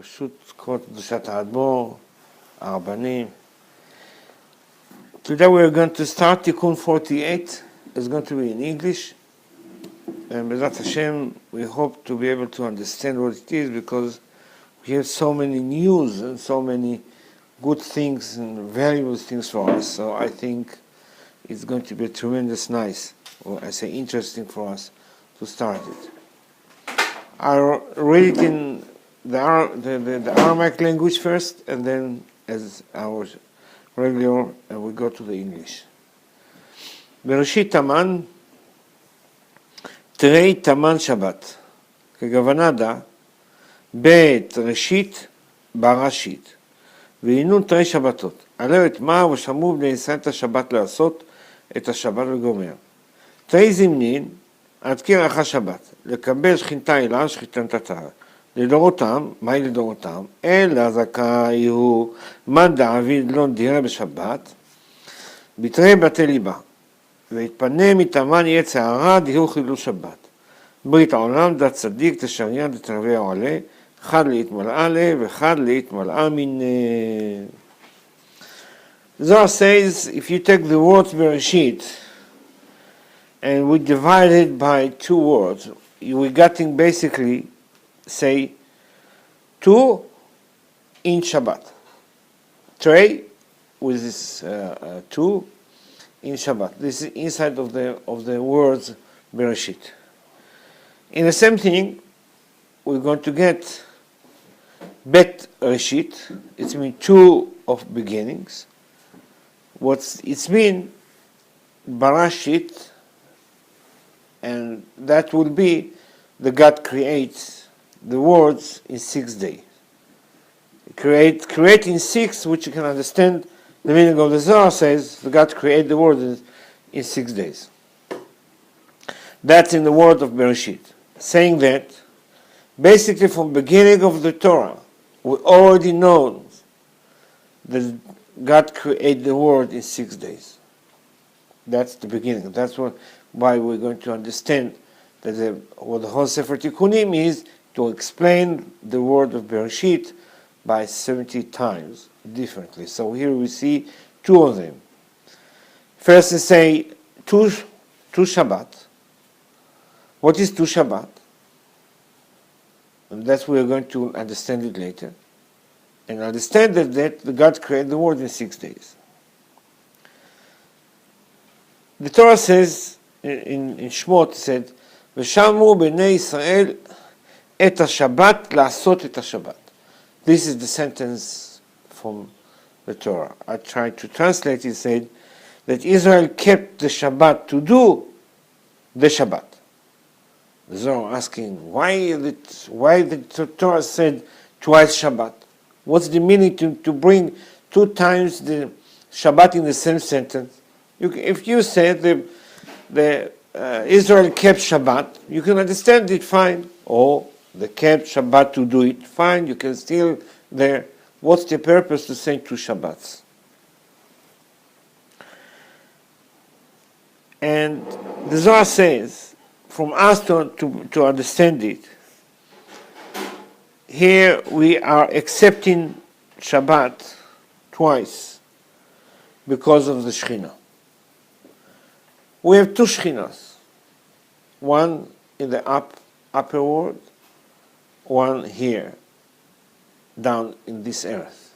פשוט קוראים קדושת האדמו"ר, הרבנים. Today we are going to start Tikkun 48. It's going to be in English. And B'ezrat Hashem, we hope to be able to understand what it is because we have so many news and so many good things and valuable things for us. So I think it's going to be tremendous nice, or I say interesting for us to start it. I'll read it in the Aramaic language first, and then as our regular, and we go to the English. בראשית תמן, תרי תמן שבת, כגוונה דה, בית ראשית בראשית, והינו תרי שבתות, עליו את מה ושמעו בני ישראל את השבת לעשות, את השבת וגומר. תרי זמנין, עד כי רחה שבת, לקבל שכינתה אלה, שכינתה לדורותם, מהי לדורותם? אלא זכאי הוא מה דוד לא דירה בשבת, בתרי בתי ליבה, והתפנה מתאמן יצא הרע, דיהו חילול שבת. ברית העולם דת צדיק תשריה דתרבי העולה, אחד להתמלאה לה ואחד להתמלאה מן... Zohar says, if you take the word Bereshit, and we divide it by two words, we're getting basically, say, 2 in Shabbat. Trey with this 2 in Shabbat. This is inside of the words Bereshit. In the same thing, we're going to get Bet Reshit. It means 2 of beginnings. It's mean Barashit, and that will be the God creates the words in 6 days. Create in 6, which you can understand the meaning of the Zohar says, the God create the words in 6 days. That's in the word of Bereshit. Saying that, basically from the beginning of the Torah, we already know that God created the world in 6 days. That's the beginning. That's why we're going to understand that what the whole Sefer Tikkunim is to explain the word of Bereshit by 70 times differently. So here we see 2 of them. First, they say 2 Shabbat. What is 2 Shabbat? And that's we are going to understand it later. And understand that God created the world in 6 days. The Torah says, in Shmot, it said, ושמו בני ישראל את השבת לעשות את השבת. This is the sentence from the Torah. I tried to translate it, said that Israel kept the Shabbat to do the Shabbat. The Zohar asking, why the Torah said twice Shabbat? What's the meaning to bring 2 times the Shabbat in the same sentence? If you say the Israel kept Shabbat, you can understand it fine. Or they kept Shabbat to do it, fine, you can still there. What's the purpose to say 2 Shabbats? And the Zohar says, from us to understand it, here we are accepting Shabbat twice because of the Shekhinah. We have 2 Shekhinahs, one in the upper world, one here, down in this earth.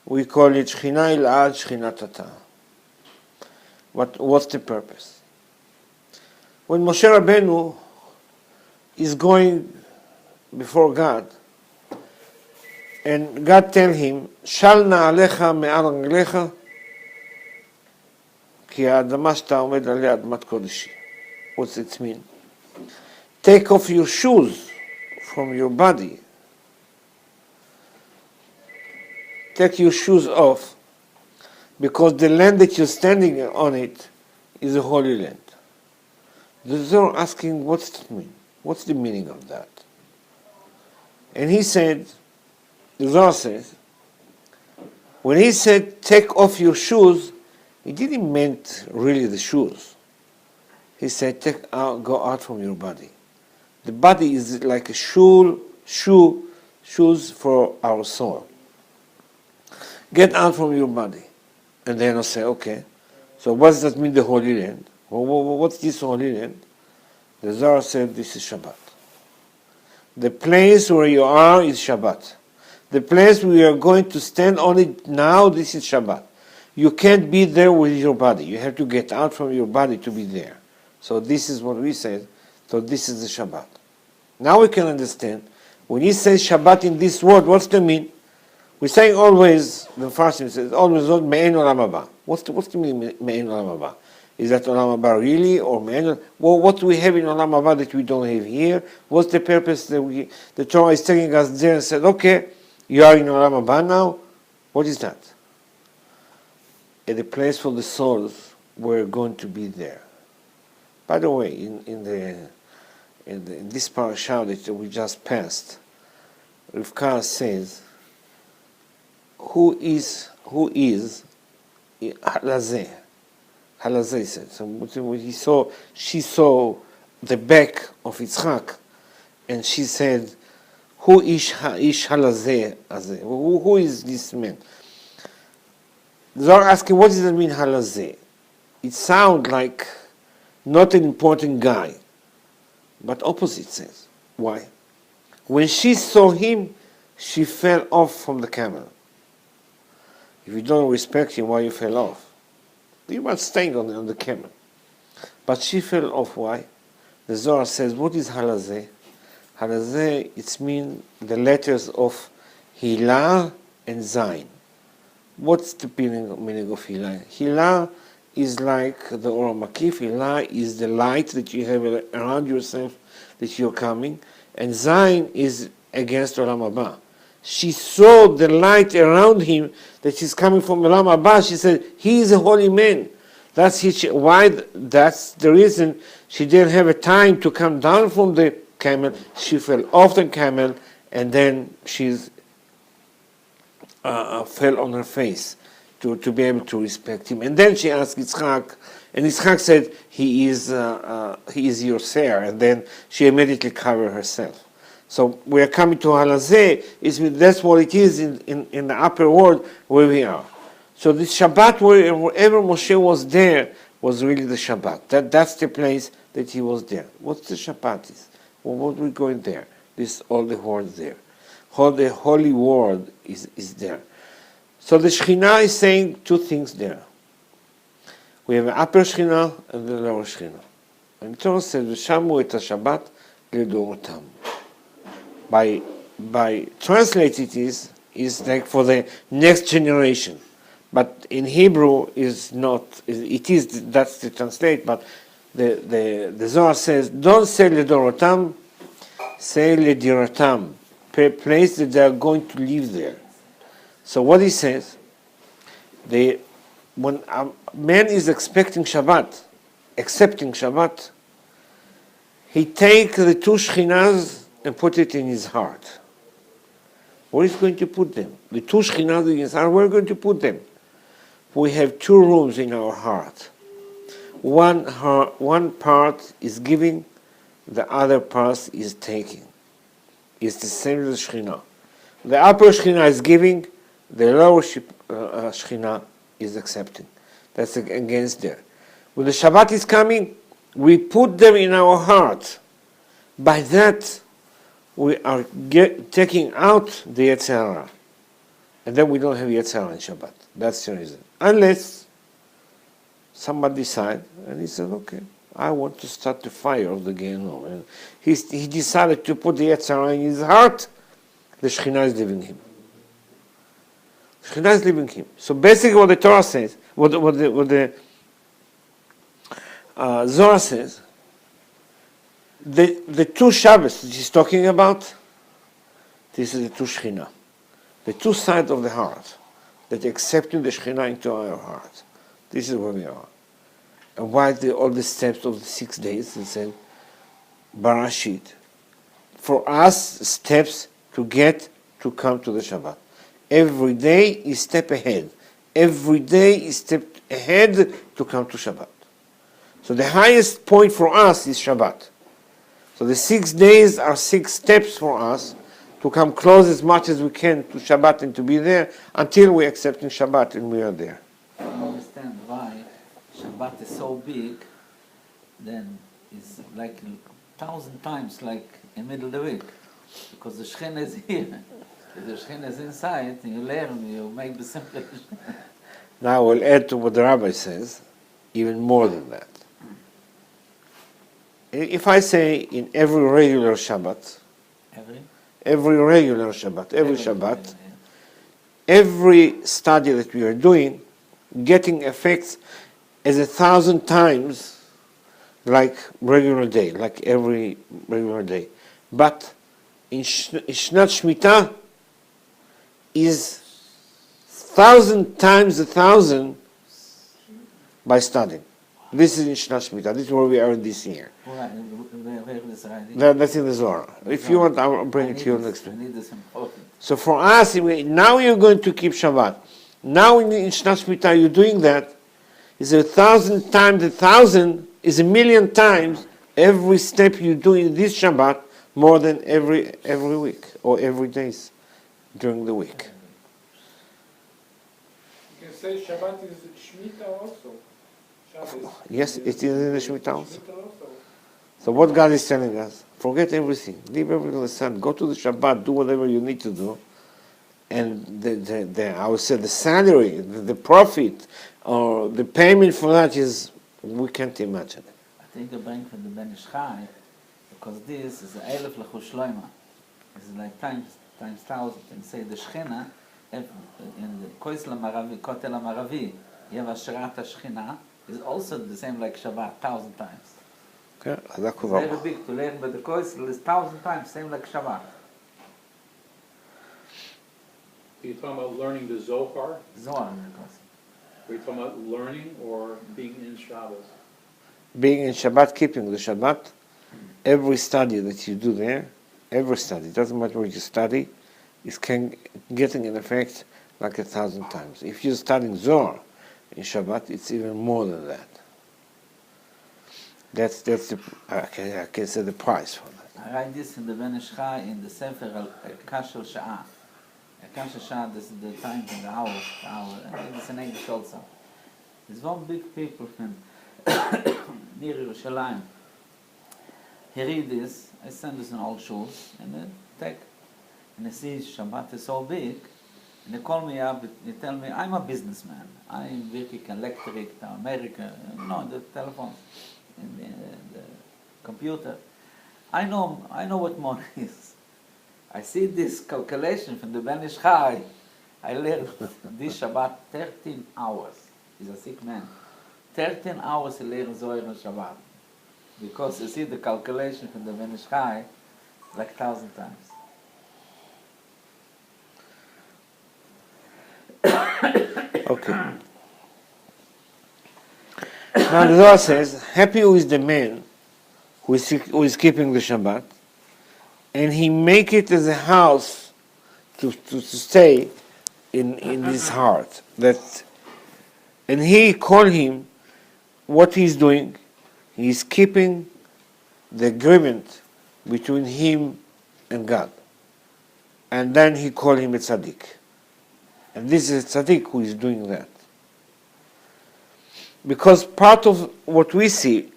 We call it Shekhinah Il'ad, Shekhinah Tata. What's the purpose? When Moshe Rabbeinu is going before God, and God tell him, Shal na'alecha me'al raglecha, כי האדמה שאתה עומד עליה אדמת קודשי. What's it mean? Take off your shoes from your body. Take your shoes off, because the land that you're standing on it is a holy land. The Zohar asking, what's that mean? What's the meaning of that? And he said, the Zohar says, when he said, take off your shoes, he didn't mean really the shoes. He said, go out from your body. The body is like a shoe shoes for our soul. Get out from your body. And then I'll say, okay, so what does that mean, the Holy Land? What's this Holy Land? The Zohar said this is Shabbat. The place where you are is Shabbat. The place where you are going to stand on it now, this is Shabbat. You can't be there with your body. You have to get out from your body to be there. So this is what we said. So this is the Shabbat. Now we can understand. When he says Shabbat in this word, what's the mean? We're saying always, the first thing says, always, Me'en Olam Haba. What's the meaning, Me'en Olam Haba? Is that Olam Haba really, or Me'en? Well, what do we have in Olam Haba that we don't have here? What's the purpose that the Torah is taking us there and said, okay, you are in Olam Haba now? What is that? At the place for the souls, we're going to be there. By the way, in this parasha that we just passed, Rivka says, who is Halazeh? Halazeh said. So when she saw the back of Yitzchak, and she said, who is Halazeh? Who is this man? They're asking, what does it mean, Halazeh? It sounds like not an important guy, but opposite says. Why? When she saw him, she fell off from the camel. If you don't respect him, why you fell off? You were staying on the camel. But she fell off, why? The Zohar says, what is Halazeh? Halazeh, it means the letters of Hilah and Zayin. What's the meaning of Hilah? Hilah is like the Ora Makif. Hilah is the light that you have around yourself that you're coming. And Zayin is against Olam Haba. She saw the light around him that is coming from Olam Haba. She said, he is a holy man. That's the reason she didn't have a time to come down from the camel. She fell off the camel, and then she fell on her face to be able to respect him. And then she asked Yitzchak, and Yitzchak said, he is your seer. And then she immediately covered herself. So we are coming to Halazeh, that's what it is in the upper world where we are. So this Shabbat, wherever Moshe was there, was really the Shabbat. That's the place that he was there. What's the Shabbat is? Well, what we going there? All the world there. All the holy world is there. So the Shekhinah is saying two things there. We have the upper Shekhinah and the lower Shekhinah. And the Torah says, "V'shamu et Shabbat ledorotam." By translate is like for the next generation, but in Hebrew is not. It is that's the translate, but the Zohar says don't say ledorotam, say lediratam, place that they are going to live there. So what he says, when a man is accepting Shabbat, he take the two Shekhinahs and put it in his heart. Where is he going to put them? The two Shekhinahs in his heart, where are we going to put them? We have two rooms in our heart. One part is giving, the other part is taking. It's the same as the Shekhinah. The upper Shekhinah is giving, the lower Shekhinah is accepting. That's against there. When the Shabbat is coming, we put them in our heart. By that, we are taking out the Yetzer Hara. And then we don't have Yetzer Hara in Shabbat. That's the reason. Unless somebody decide, and he said, okay, I want to start the fire of the Gehinnom. And he decided to put the Yetzer Hara in his heart, the Shekhinah is leaving him. Shekhinah is leaving him. So basically what the Torah says, what the Zohar says, the two Shabbos that he's talking about, this is the two Shekhinah. The two sides of the heart that accepting the Shekhinah into our heart. This is where we are. And why all the steps of the 6 days, it said, Barashit. For us, steps to come to the Shabbat. Every day is step ahead. Every day is step ahead to come to Shabbat. So the highest point for us is Shabbat. So the 6 days are 6 steps for us to come close as much as we can to Shabbat and to be there until we accept in Shabbat and we are there. I don't understand why Shabbat is so big, then it's like 1,000 times like in the middle of the week. Because the Shekhinah is here. If the Shekhinah is inside, you learn, you make the simple. Now we'll add to what the rabbi says, even more than that. If I say in every regular Shabbat, every regular Shabbat, every Shabbat, every study that we are doing, getting effects as 1,000 times like regular day, like every regular day. But in Shnat Shemitah is 1,000 times 1,000 by studying. This is in Shnat Shemitah. This is where we are this year. That's in the Zohar. If you want, I'll bring it to you next week. So for us, now you're going to keep Shabbat. Now in Shnat Shemitah you're doing that. It's 1,000 times 1,000 is 1,000,000 times every step you do in this Shabbat more than every week or every days during the week. You can say Shabbat is Shemitah also. Yes, it is in the Shemitah also. So what God is telling us, forget everything, leave everything aside, go to the Shabbat, do whatever you need to do, and I would say the salary, the profit, or the payment for that is, we can't imagine it. I think the bring from the Ben Ish Chai, because this is 1,000 L'chus Shloima. It's like times 1,000, and say the Shechina, in the Koisel HaMaravi, Kotel HaMaravi, you have Asherat HaShechina, is also the same like Shabbat, 1,000 times. Okay, it's very big to learn, but the Koisel is 1,000 times, same like Shabbat. Are you talking about learning the Zohar? Zohar in the Koisel. Are you talking about learning or being in Shabbos? Being in Shabbat, keeping the Shabbat, every study that you do there, every study, it doesn't matter what you study, is getting an effect like 1,000 times. If you're studying Zohar in Shabbat, it's even more than that. That's the, I can say the price for that. I write this in the Ben Ish Chai in the Sefer Kashel Sha'ah. Kashel Sha'ah, this is the time and the hour, and it's in English also. There's one big people from near Yerushalayim. He read this, I send this in all shows, and then take, and I see Shabbat is so big, and they call me up, they tell me, I'm a businessman. I'm working electric to America, the telephone, and the computer. I know what money is. I see this calculation from the Ben Ish Chai. I learned this Shabbat 13 hours. He's a sick man. 13 hours he learned Zohar on Shabbat. Because you see the calculation from the Ben Ish Chai like 1,000 times. Okay. Now the Zohar says, happy is the man who is keeping the Shabbat, and he make it as a house to stay in his heart. And he call him, what he's doing, he's keeping the agreement between him and God. And then he call him a tzaddik. And this is a tzaddik who is doing that. Because part of what we see,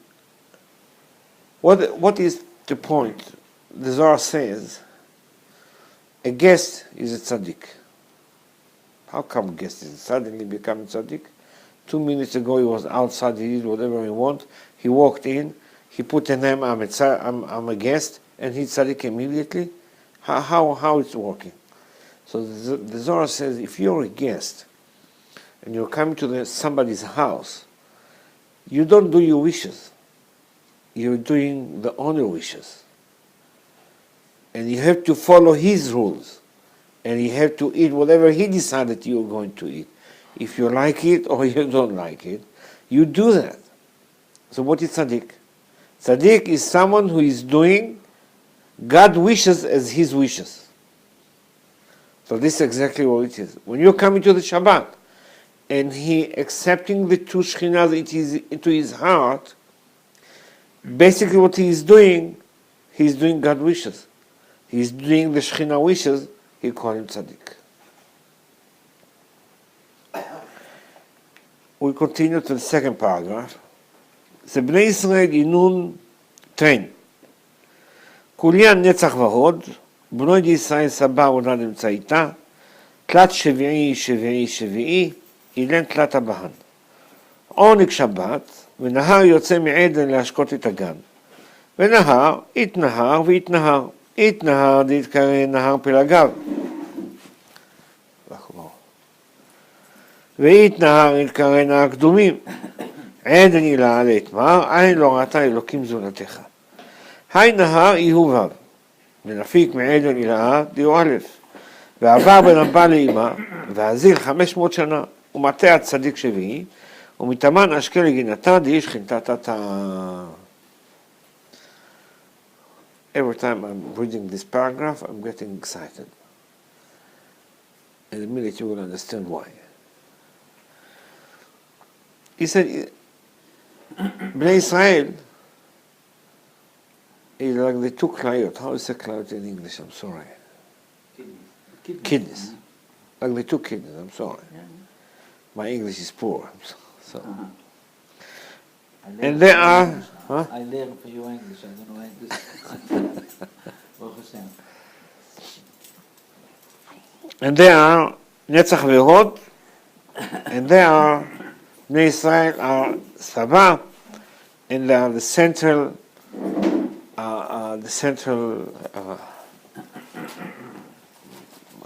what is the point? The Zohar says, a guest is a tzaddik. How come a guest is suddenly become a tzaddik? 2 minutes ago he was outside, he did whatever he want. He walked in, he put a name, I'm a guest, and he's tzaddik immediately. How it's working? So the Zohar says, if you're a guest and you're coming to somebody's house, you don't do your wishes. You're doing the owner wishes. And you have to follow his rules. And you have to eat whatever he decided you're going to eat. If you like it or you don't like it, you do that. So what is tzaddik? Tzaddik is someone who is doing God's wishes as his wishes. So this is exactly what it is. When you're coming to the Shabbat, and he accepting the two Shekhinahs into his heart, basically what he's doing God's wishes. he's doing the Shekhinah wishes, he call him tzaddik. We continue to the second paragraph. The Bnei Israel Inun train. Kulian netzach v'hod, בנוי ישראל סבא עונה נמצאיתה, תלת שביעי, שביעי, שביעי, אילן תלת הבהן. עונג שבת, ונהר יוצא מעדן להשקות את הגן. ונהר, יתנהר ויתנהר. יתנהר דתקרא נהר פלגיו. ויתנהר יתקרא נהר קדומים. עדן הילה להתמר, עין לא ראתה אלוקים זולתך. היי נהר איהוביו. ונפיק מעדן הילה דיו א', ועבר בן הבא לאמא, והזיל 500 שנה, ומטה הצדיק שביעי, ומתאמן אשכה לגינתה דאיש חינתתה. Every time I'm reading this paragraph, I'm getting excited. In a minute you will understand why. He said, Bnei Israel is like the two klayot. How is the klayot in English? I'm sorry. Kidneys. Like the two kidneys, I'm sorry. Yeah. My English is poor. So. I And there are... Huh? I learn for you English, I don't know English. Baruch Hashem. And there are Netzach V'Hod, and there are Bnei Israel are Sabah, and they are the central,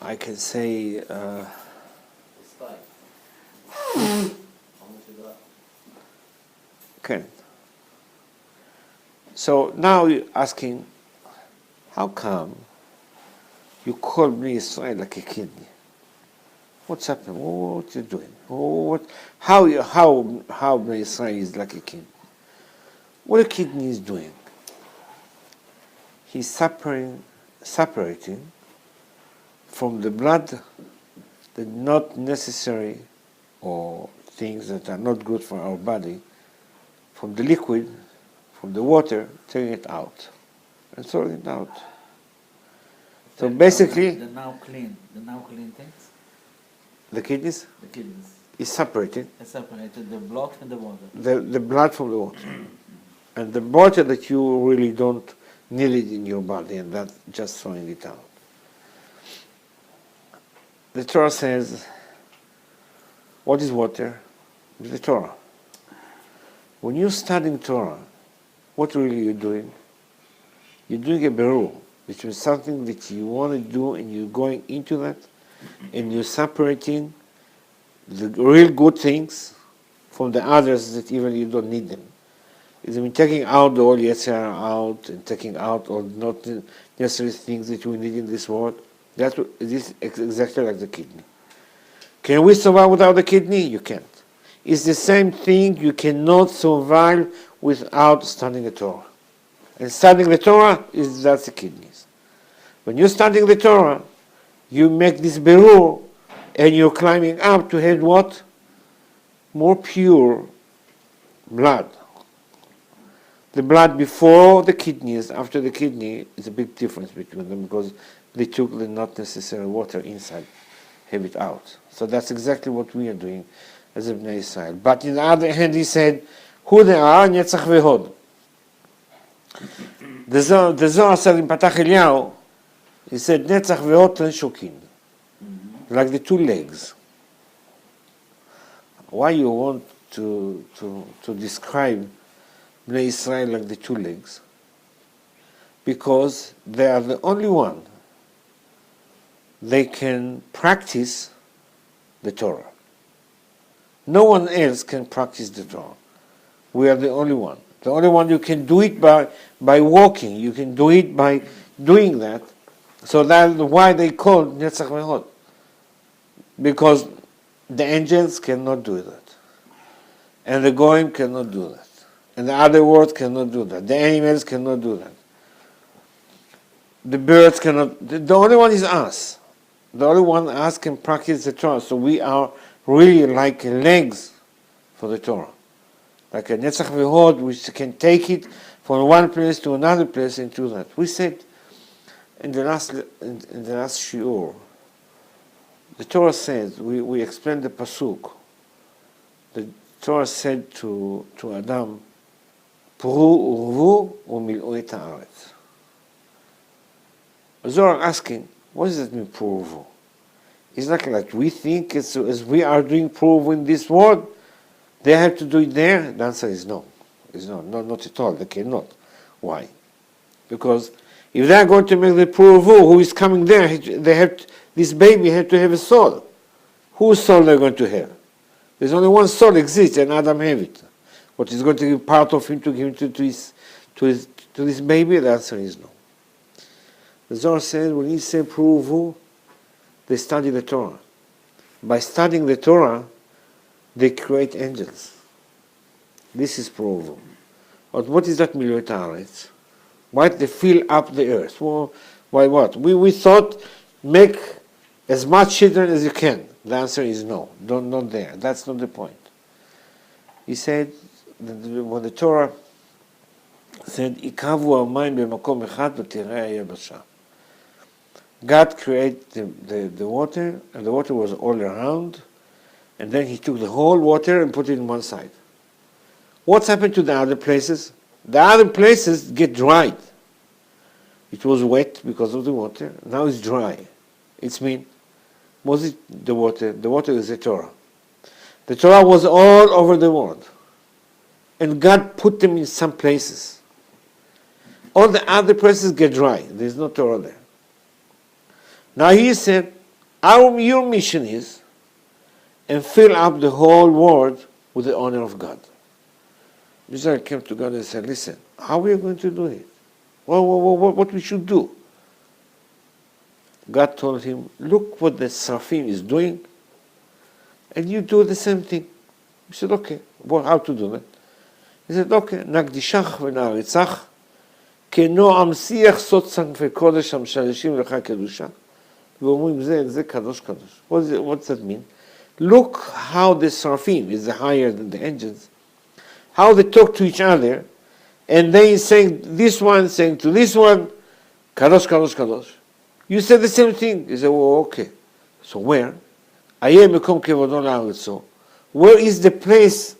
I can say, okay. So now you're asking, how come you call Bnei Israel like a kidney? What's happening? What you doing? How Bnei Israel is like a kidney? What a kidney is doing? He's separating from the blood the not necessary or things that are not good for our body, from the liquid, from the water, taking it out and throwing it out. So basically, the now clean things, the kidneys the kidneys, is separated, separated the blood and the water. the blood from the water. And the water that you really don't need it in your body, and that's just throwing it out. The Torah says, what is water? It's the Torah. When you're studying Torah, what really you're doing? You're doing a berur, which is something that you want to do, and you're going into that, and you're separating the real good things from the others that even you don't need them. It's taking out the all yetzirah out, and taking out all not necessary things that we need in this world. This is exactly like the kidney. Can we survive without the kidney? You can't. It's the same thing. You cannot survive without studying the Torah. And studying the Torah that's the kidneys. When you're studying the Torah, you make this berur, and you're climbing up to have what? More pure blood. The blood before the kidneys, after the kidney, is a big difference between them because they took the not necessary water inside, have it out. So that's exactly what we are doing as a Bnei Israel. But on the other hand, he said, who they are, Netzach V'Hod. The Zohar said in Patach Eliyahu, he said, Netzach V'Hod Ten Shokin, like the two legs. Why you want to describe Bnei Israel like the two legs? Because they are the only one they can practice the Torah. No one else can practice the Torah. We are the only one. The only one you can do it by walking. You can do it by doing that. So that's why they call Netzach V'Hod. Because the angels cannot do that. And the Goyim cannot do that. And the other world cannot do that. The animals cannot do that. The birds cannot. The only one is us. The only one us can practice the Torah. So we are really like legs for the Torah. Like a Netzach V'Hod, which can take it from one place to another place and do that. We said, In the last shiur, the Torah says, we explained the pasuk. The Torah said to Adam, "Pru urvu umil'u et haaretz." Zohar asking, what does that mean, pru urvu? It's not like we think, as we are doing pru urvu in this world, they have to do it there. The answer is no. It's not at all. They cannot. Why? Because if they are going to make the pru urvu, who is coming there, this baby had to have a soul. Whose soul they're going to have? There's only one soul exists, and Adam have it. What is going to give part of him to give to this baby? The answer is no. The Zohar says when he said pru urvu, they study the Torah. By studying the Torah, they create angels. This is pru urvu. But what is that mil'u et haaretz? Why they fill up the earth? Well, why what? We thought make as much children as you can. The answer is no, not there. That's not the point. He said, when the Torah said, "Ikavu hamayim b'makom echad v'tirei hayabasha." God created the water, and the water was all around, and then He took the whole water and put it in one side. What's happened to the other places? The other places get dried. It was wet because of the water. Now it's dry. It's mean. Was it the water? The water is the Torah. The Torah was all over the world. And God put them in some places. All the other places get dry. There's no Torah there. Now He said, your mission is, and fill up the whole world with the honor of God. Israel came to God and said, listen, how are we going to do it? What we should do? God told him, look what the Seraphim is doing, and you do the same thing. He said, okay, well, how to do that? He said, okay, נקדישך ונעריצך, כנועם שיח סוד סנפי קודש המשלשים לך קדושה, ואומרים זה קדוש קדוש. What does that mean? Look how the Seraphim is higher than the angels, how they talk to each other, and they saying this one saying to this one, Kadosh, Kadosh, Kadosh. You said the same thing. He said, well, okay. So where? Where is the place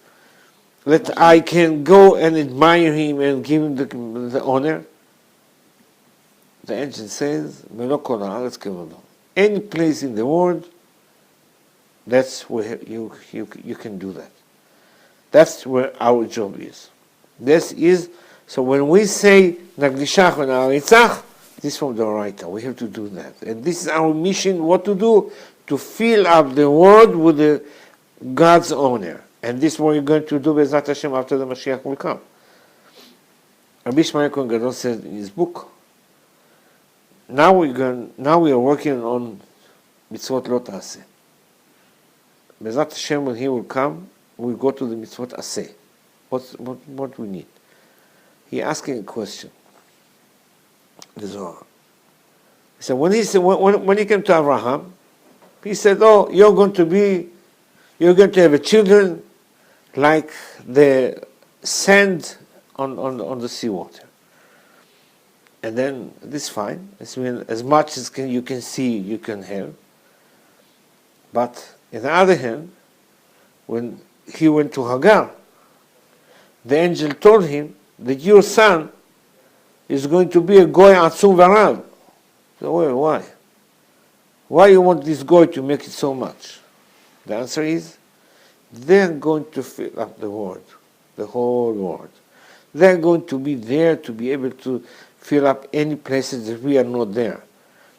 that I can go and admire him and give him the honor? The angel says, any place in the world, that's where you can do that. That's where our job is. So when we say, Nagdishach v'na'aritzach, this is from the writer. We have to do that. And this is our mission, what to do? To fill up the world with God's honor. And this is what we're going to do Be'ezrat Hashem after the Mashiach will come. Rabbi Shmuel Kohen Gadol said in his book, now we are working on mitzvot lo ta'aseh. Be'ezrat Hashem, when He will come, we'll go to the mitzvot aseh. What we need. He asking a question. The Zohar. He said, when he came to Abraham, he said, oh, you're going to have a children like the sand on the seawater. And then this is fine. It's mean as much as you can see, you can have. But on the other hand, when he went to Hagar, the angel told him that your son is going to be a goy atzum v'arav. So why? Why you want this goy to make it so much? The answer is, they're going to fill up the world, the whole world. They're going to be there to be able to fill up any places that we are not there.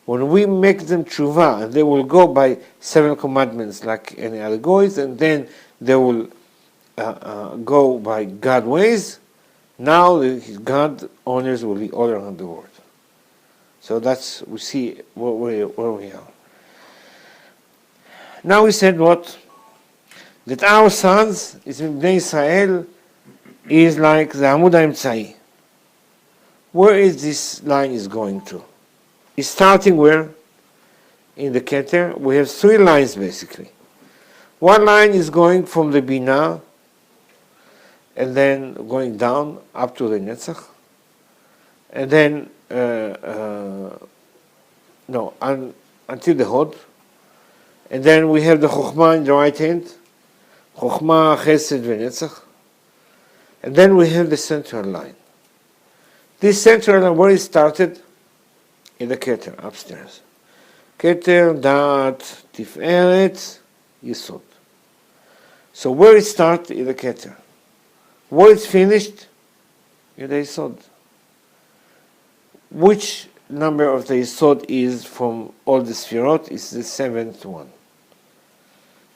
When we make them tshuva, and they will go by 7 commandments like any other goys, and then they will go by God's ways, now God honors will be all around the world. So that's, we see where we are. Now we said what? That our sons, is Bnei Israel, is like the Amud HaEmtzai. Where is this line is going to? It's starting where? In the Keter. We have 3 lines basically. One line is going from the Binah, and then going down up to the Netzach, and then No, until the Hod. And then we have the Chokhmah in the right hand. Chokhmah, Chesed, Venetzach. And then we have the central line. This central line, where it started? In the Keter, upstairs. Keter, Dat, Tiferet, Yesod. So where it starts? In the Keter. Where it's finished? In the Yesod. Which number of the Yesod is from all the Sfirot? Is the seventh one.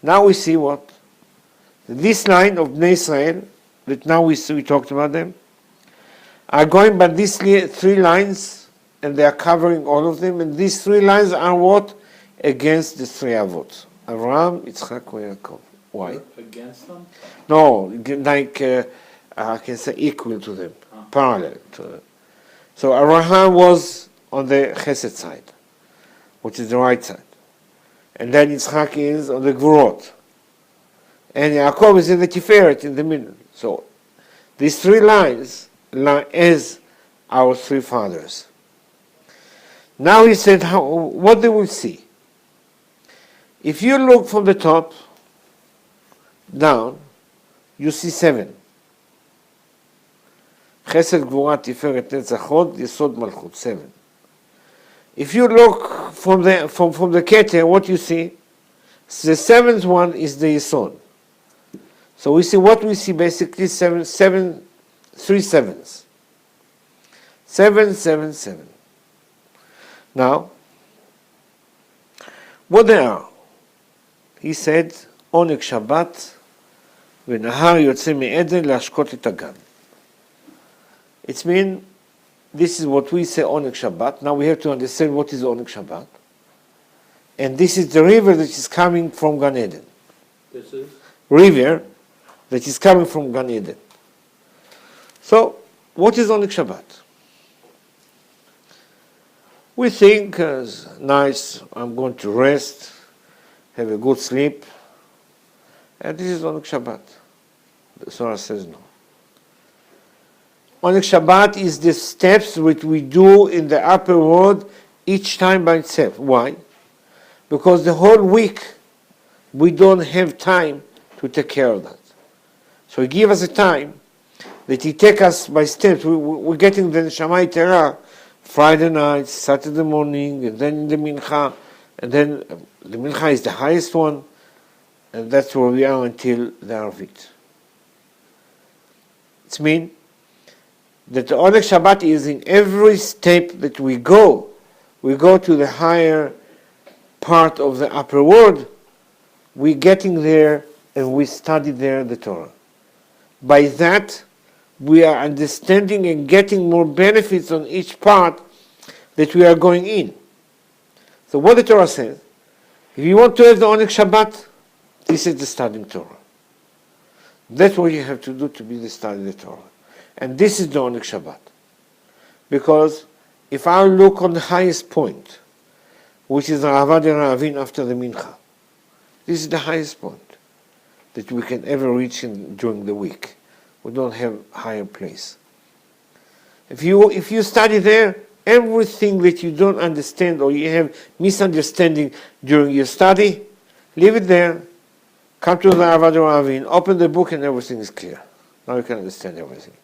Now we see what? This line of Bnei Israel, that now we talked about them, are going by these three lines, and they are covering all of them, and these three lines are what? Against the three Avot. Avraham, Yitzchak, and Yaakov. Why? Against them? No, like, I can say equal to them, parallel to them. So Abraham was on the Chesed side, which is the right side. And then Yitzchak is on the Gvurot. And Yaakov is in the Tiferet, in the middle. So these three lines as our three fathers. Now he said, what they will see. If you look from the top down, you see 7. Chesed, Gvura, Tiferet, Netzach, Hod, Yesod, Malchut, 7. If you look from the Keter, what you see? The 7th one is the Yesod. So we see what we see basically 3 sevens. 7, 7, 7. Now, what they are? He said, Onek Shabbat, ונהר יוצא מעדן להשקות את הגן. It means, this is what we say Onek Shabbat. Now we have to understand what is Onek Shabbat. And this is the river that is coming from Gan Eden. This is? River that is coming from Gan Eden. So, what is Onek Shabbat? We think, nice, I'm going to rest, have a good sleep, and this is Onek Shabbat. The Zohar says no. Onek Shabbat is the steps which we do in the upper world each time by itself. Why? Because the whole week we don't have time to take care of that. So he gives us a time that he takes us by steps. We're getting the Neshama Yitera Friday night, Saturday morning, and then the Mincha, and then the Mincha is the highest one, and that's where we are until the Arvit. It means that the Onek Shabbat is in every step that we go to the higher part of the upper world, we're getting there and we study there the Torah. By that, we are understanding and getting more benefits on each part that we are going in. So what the Torah says, if you want to have the Onek Shabbat, this is the studying Torah. That's what you have to do to be the study of the Torah. And this is the Onek Shabbat. Because if I look on the highest point, which is the Avad Ravin after the Mincha, this is the highest point that we can ever reach during the week. We don't have higher place. If you study there, everything that you don't understand or you have misunderstanding during your study, leave it there. Come to the Avad Ravin, open the book, and everything is clear. Now you can understand everything.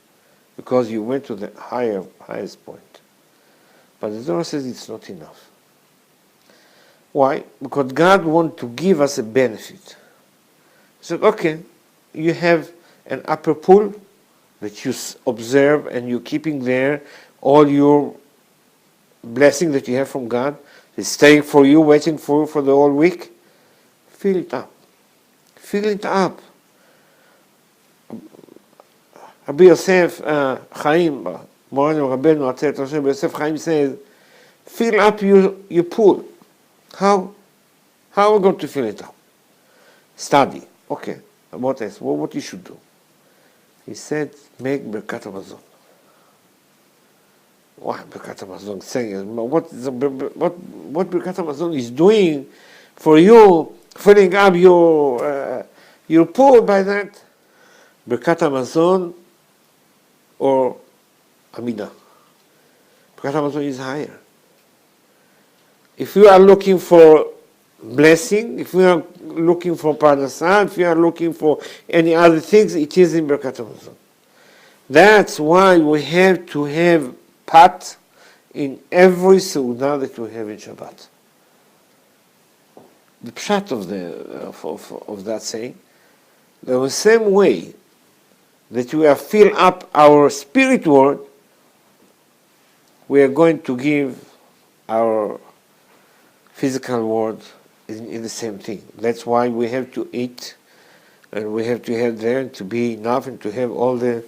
Because you went to the highest point. But the Torah says it's not enough. Why? Because God wants to give us a benefit. He said, okay, you have an upper pool that you observe and you're keeping there all your blessing that you have from God. It's staying for you, waiting for the whole week. Fill it up. Fill it up. Rabbi Yosef Chaim, Moreno Rabbeinu Atzeret Hashem, Rabbi Yosef Chaim says, fill up your pool. How? How are we going to fill it up? Study. Okay. What else? What you should do? He said, make Birkat HaMazon. What Birkat HaMazon saying? What Birkat HaMazon is doing for you, filling up your pool by that? Birkat HaMazon or Amidah. Birkat HaMazon is higher. if you are looking for blessing, if you are looking for parnasah, if you are looking for any other things, it is in Birkat Hamazon. That's why we have to have pat in every Seudah that we have in Shabbat. The pshat of that saying, the same way that we are fill up our spirit world, we are going to give our physical world in the same thing. That's why we have to eat, and we have to have there to be enough and to have all the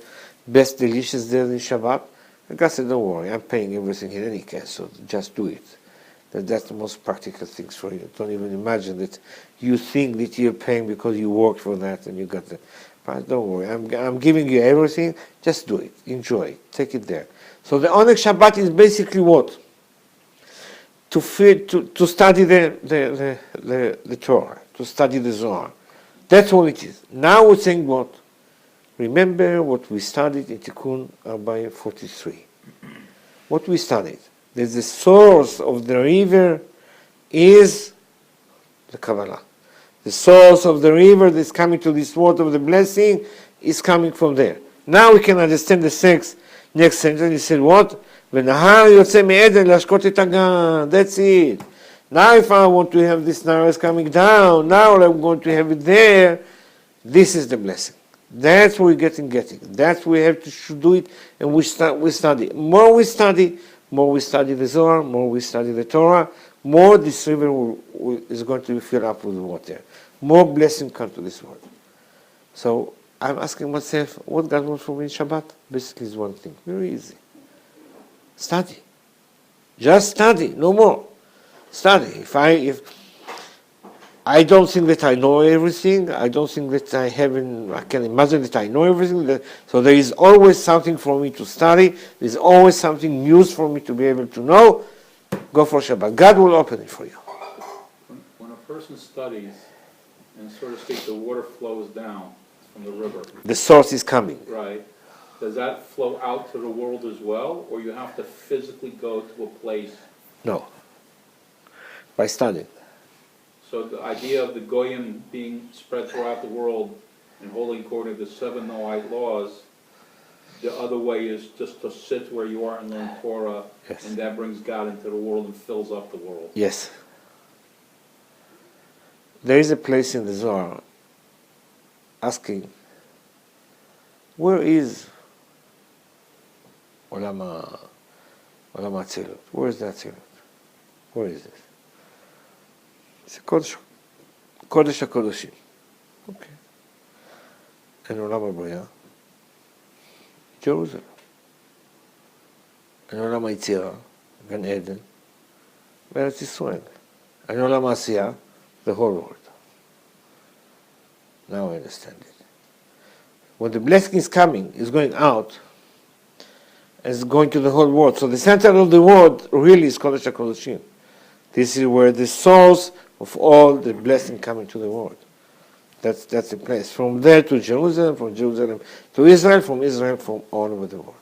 best delicious there in Shabbat. And God said, don't worry, I'm paying everything in any case, so just do it. That's the most practical things for you. Don't even imagine that you think that you're paying because you worked for that and you got the... But don't worry, I'm giving you everything, just do it, enjoy it, take it there. So the Oneg Shabbat is basically what? To study the Torah, to study the Zohar. That's all it is. Now we're saying what? Remember what we studied in Tikkun 43. What we studied. That the source of the river is the Kabbalah. The source of the river that's coming to this water of the blessing is coming from there. Now we can understand the next sentence. He said what? ונהר יוצא מעדן להשקות את הגן. That's it. Now if I want to have this Nahar coming down, now I'm going to have it there, this is the blessing. That's what we're getting. That's we have to do it, and we study. More we study the Zohar, more we study the Torah, more this river is going to be filled up with water. More blessing come to this world. So I'm asking myself, what God wants from me in Shabbat? Basically is one thing, very easy. Study. Just study, no more. Study. If I don't think that I know everything, I don't think that I can imagine that I know everything, so there is always something for me to study, there's always something new for me to be able to know. Go for Shabbat. God will open it for you. When a person studies, and so to speak, the water flows down from the river. The source is coming. Right. Does that flow out to the world as well, or you have to physically go to a place? No. By studying. So the idea of the Goyim being spread throughout the world and holding according to the 7 Noahide laws, the other way is just to sit where you are and learn Torah, yes. And that brings God into the world and fills up the world. Yes. There is a place in the Zohar asking, where is Olam HaTzilut? Where is that Tzilut? Where is it? It's a Kodesh HaKodeshim. Okay. And Olam HaBriah, Jerusalem. And Olam HaYetzirah, Gan Eden, Eretz Yisrael. And Olam HaAsiyah, the whole world. Now I understand it. When the blessing is coming, is going out, and it's going to the whole world. So the center of the world really is Kodesh HaKodeshim. This is where the source of all the blessing coming to the world. That's the place. From there to Jerusalem, from Jerusalem to Israel, from Israel from all over the world.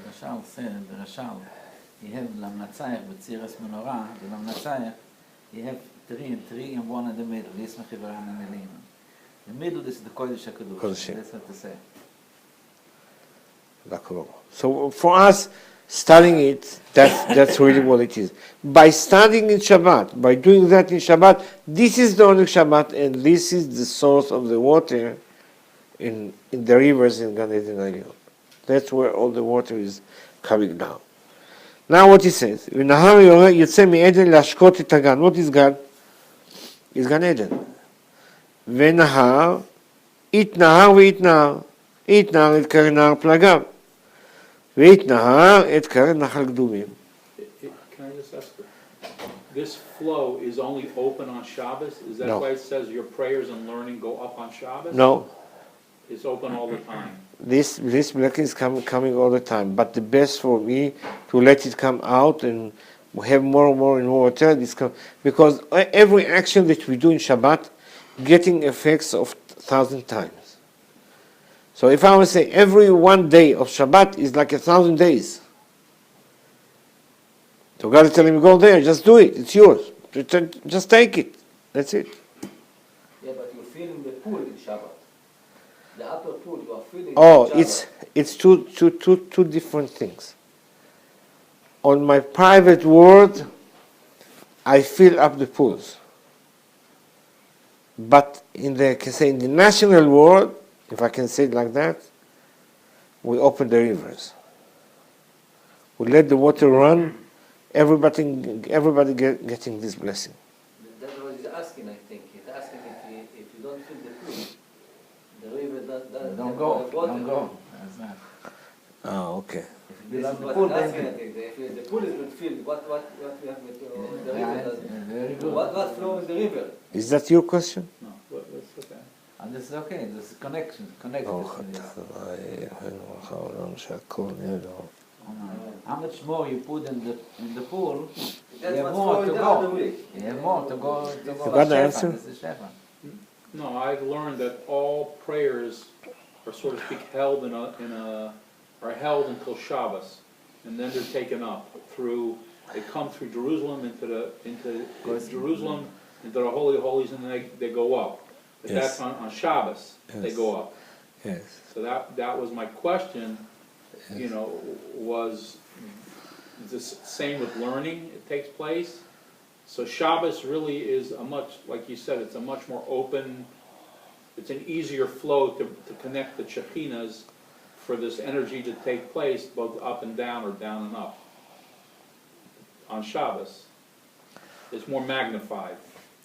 Rashal said, you have Lamnatzayach with Tziras Menorah, the Lamnatzayach, you have three and one in the middle, Yismach Ivaran and Elina. The middle is the Kodesh HaKadosh. That's what to say. So for us, studying it, that's really what it is. By studying in Shabbat, by doing that in Shabbat, this is the Oneg Shabbat, and this is the source of the water in the rivers in Gan Eden Elyon. That's where all the water is coming down. Now what he says, ונהר יוצא מעדן להשקות את הגן. What is God? It's Gan Eden. ונהר, יתנהר ויתנהר. יתנהר את קרן נהר פלגיו. ויתנהר את קרן נחל קדומים. Can I just ask you, this flow is only open on Shabbos? Is that why it says your prayers and learning go up on Shabbos? No. It's open all the time. This blessing is coming all the time, but the best for me to let it come out and have more and more in water, because every action that we do in Shabbat, getting effects of 1,000 times. So if I would say every one day of Shabbat is like 1,000 days. So God is telling me, go there, just do it, it's yours. Just take it. That's it. Yeah, but you're feeling the pull in Shabbat. The upper pull, you are feeling Oh, in Shabbat. it's two different things. On my private world, I fill up the pools. But in the national world, if I can say it like that, we open the rivers. We let the water run. Everybody getting this blessing. That's what he's asking, I think. He's asking if you don't feel the pull, the river doesn't Don't have go, water. don't go. That's not. Oh, okay. If you This love is the what pool, he's asking, I then think. If the pool is not filled, what we have with the yeah, river it's does? very good. What flow in the river? Is that your question? No, that's okay. And this is okay. This is connection. Connected. Oh, to this. How much more you put in the pool, you That's have what's more flowing to down the go. way. You have more to go. You got the Shefa. answer? This is Shefa. No, I've learned that all prayers are, so to speak, held are held until Shabbos, and then they're taken up through. They come through Jerusalem into Jerusalem into the Holy of Holies, and then they go up. But Yes. that's on Shabbos they Yes. go up. Yes. So that was my question. You know, was the same with learning? It takes place. So Shabbos really is like you said, it's a much more open. It's an easier flow to connect the Shechinas for this energy to take place, both up and down or down and up. On Shabbos, it's more magnified.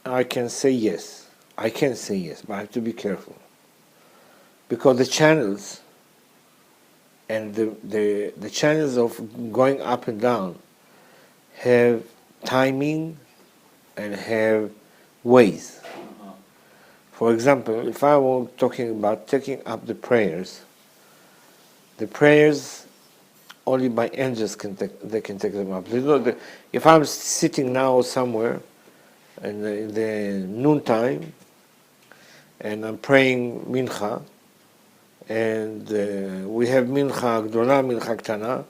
I can say yes. I can say yes, but I have to be careful. Because the channels and the channels of going up and down have timing and have ways. For example, if I were talking about taking up the prayers only by angels can take them up. If I'm sitting now somewhere in the noontime and I'm praying mincha, and we have mincha gdola, mincha ktana,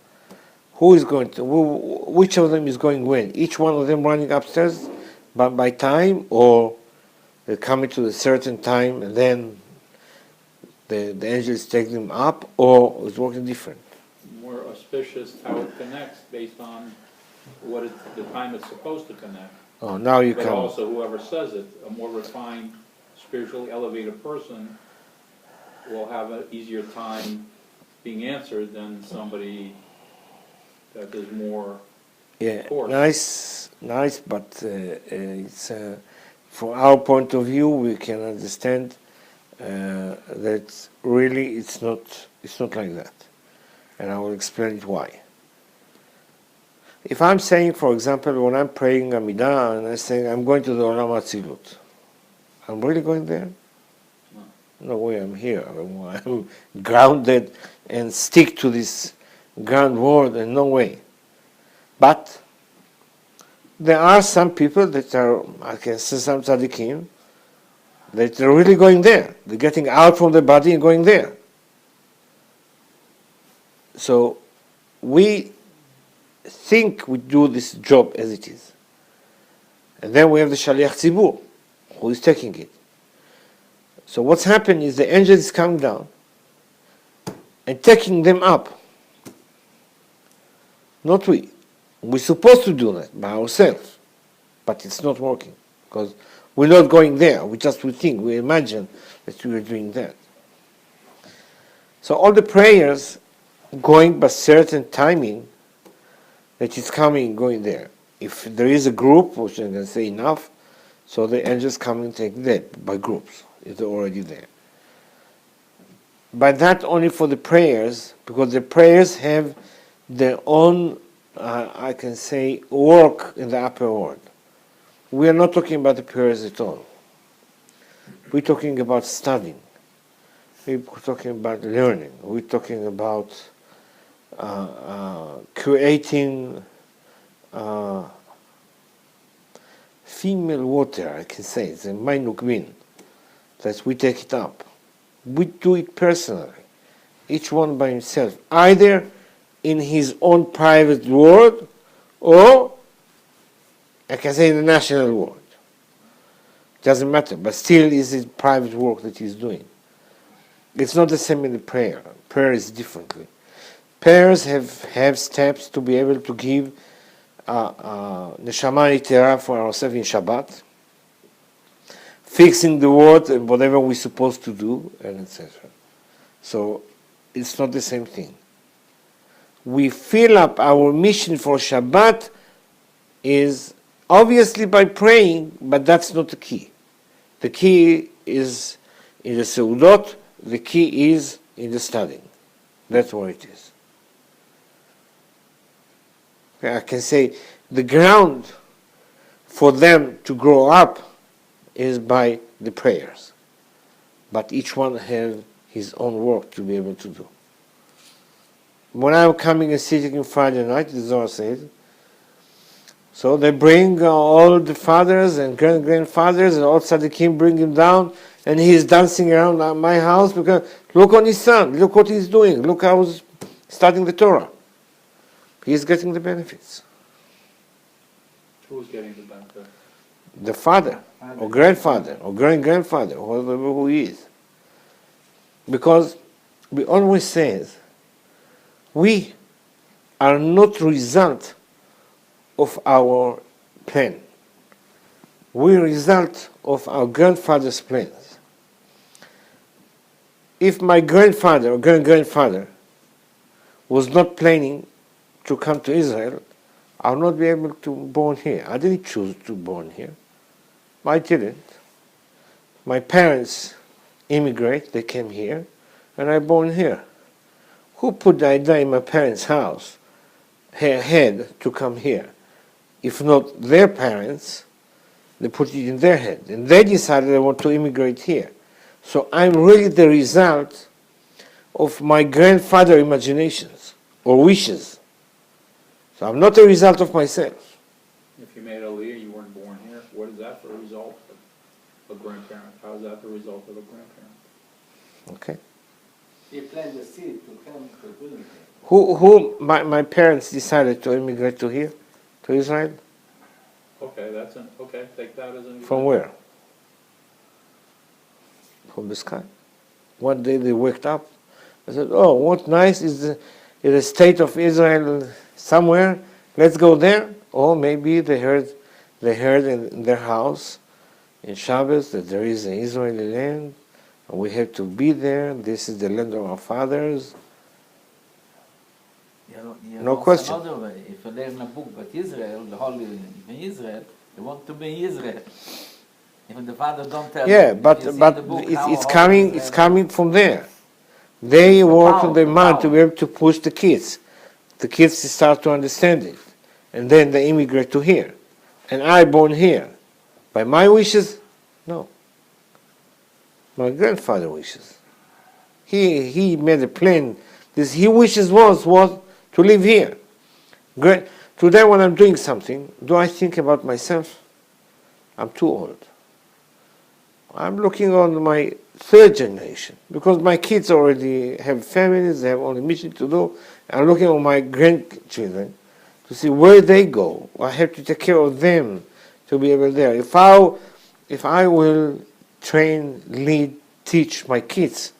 which of them is going when? Each one of them running upstairs by time, or they're coming to a certain time and then the angels take them up, or it's working different? More auspicious how it connects based on the time it's supposed to connect. Oh, now you But come. also whoever says it, a more refined, spiritually elevated person will have an easier time being answered than somebody that is more Yeah, coarse. nice, but it's from our point of view, we can understand that really it's not like that, and I will explain it why. If I'm saying, for example, when I'm praying Amidah and I'm saying I'm going to the Olam Atzilut, I'm really going there? No way, I'm here. I'm grounded and stick to this ground word, and no way. But there are some people that are, I can say some tzaddikim, that are really going there. They're getting out from the body and going there. So we think we do this job as it is. And then we have the Shaliach Tzibur, who is taking it. So what's happened is the angel is coming down and taking them up. Not we. We're supposed to do that by ourselves, but it's not working because we're not going there. We think, we imagine that we are doing that. So all the prayers going by certain timing that is coming, going there. If there is a group, which I'm going to say enough, so the angels come and take that by groups. It's already there. But that only for the prayers, because the prayers have their own, I can say, work in the upper world. We are not talking about the prayers at all. We're talking about studying. We're talking about learning. We're talking about creating female water, I can say, it's a mainukmin, that we take it up. We do it personally, each one by himself, either in his own private world or I can say the national word. Doesn't matter, but still is it private work that he's doing. It's not the same in the prayer. Prayer is differently. Prayers have steps to be able to give neshama itera for ourselves in Shabbat, fixing the word and whatever we're supposed to do, and etc. So it's not the same thing. We fill up our mission for Shabbat is obviously by praying, but that's not the key. The key is in the seudot, the key is in the studying. That's what it is. Okay, I can say the ground for them to grow up is by the prayers. But each one has his own work to be able to do. When I'm coming and sitting in Friday night, the Zohar says, so they bring all the fathers and grandfathers and all tzaddikim bring him down, and he's dancing around my house because look on his son, look what he's doing, look how he's studying the Torah. He's getting the benefits. Who's getting the benefit? The father, or grandfather, or great-grandfather, whoever he is. Because we always say, we are not result of our plan. We result of our grandfather's plans. If my grandfather or great-grandfather was not planning to come to Israel, I'll not be able to born here. I didn't choose to born here. I didn't. My parents immigrate, they came here, and I born here. Who put the idea in my parents' house, head, to come here? If not their parents, they put it in their head. And they decided they want to immigrate here. So I'm really the result of my grandfather's imaginations or wishes. So I'm not a result of myself. If you made Aliyah, you weren't born here. What is that for a result of a grandparent? How is that the result of a grandparent? Okay. He planted the seed to come to bring it. My parents decided to immigrate to here, to Israel? Okay, okay, take that as an example. From where? From the sky. One day they waked up. I said, oh, what nice is the state of Israel somewhere. Let's go there. Or maybe they heard in their house in Shabbos that there is an Israeli land, and we have to be there. This is the land of our fathers. No question. Another way, if you learn a book about Israel, the Holy in Israel, they want to be in Israel. Even the father don't tell. Yeah, them, but you see the book how it's coming from there. They work on their mind to be able to push the kids. The kids start to understand it, and then they immigrate to here. And I born here. By my wishes? No. My grandfather wishes. He made a plan. His wishes was to live here. Today when I'm doing something, do I think about myself? I'm too old. I'm looking on my third generation, because my kids already have families, they have only mission to do. I'm looking on my grandchildren to see where they go. I have to take care of them to be able there. If I will train, lead, teach my kids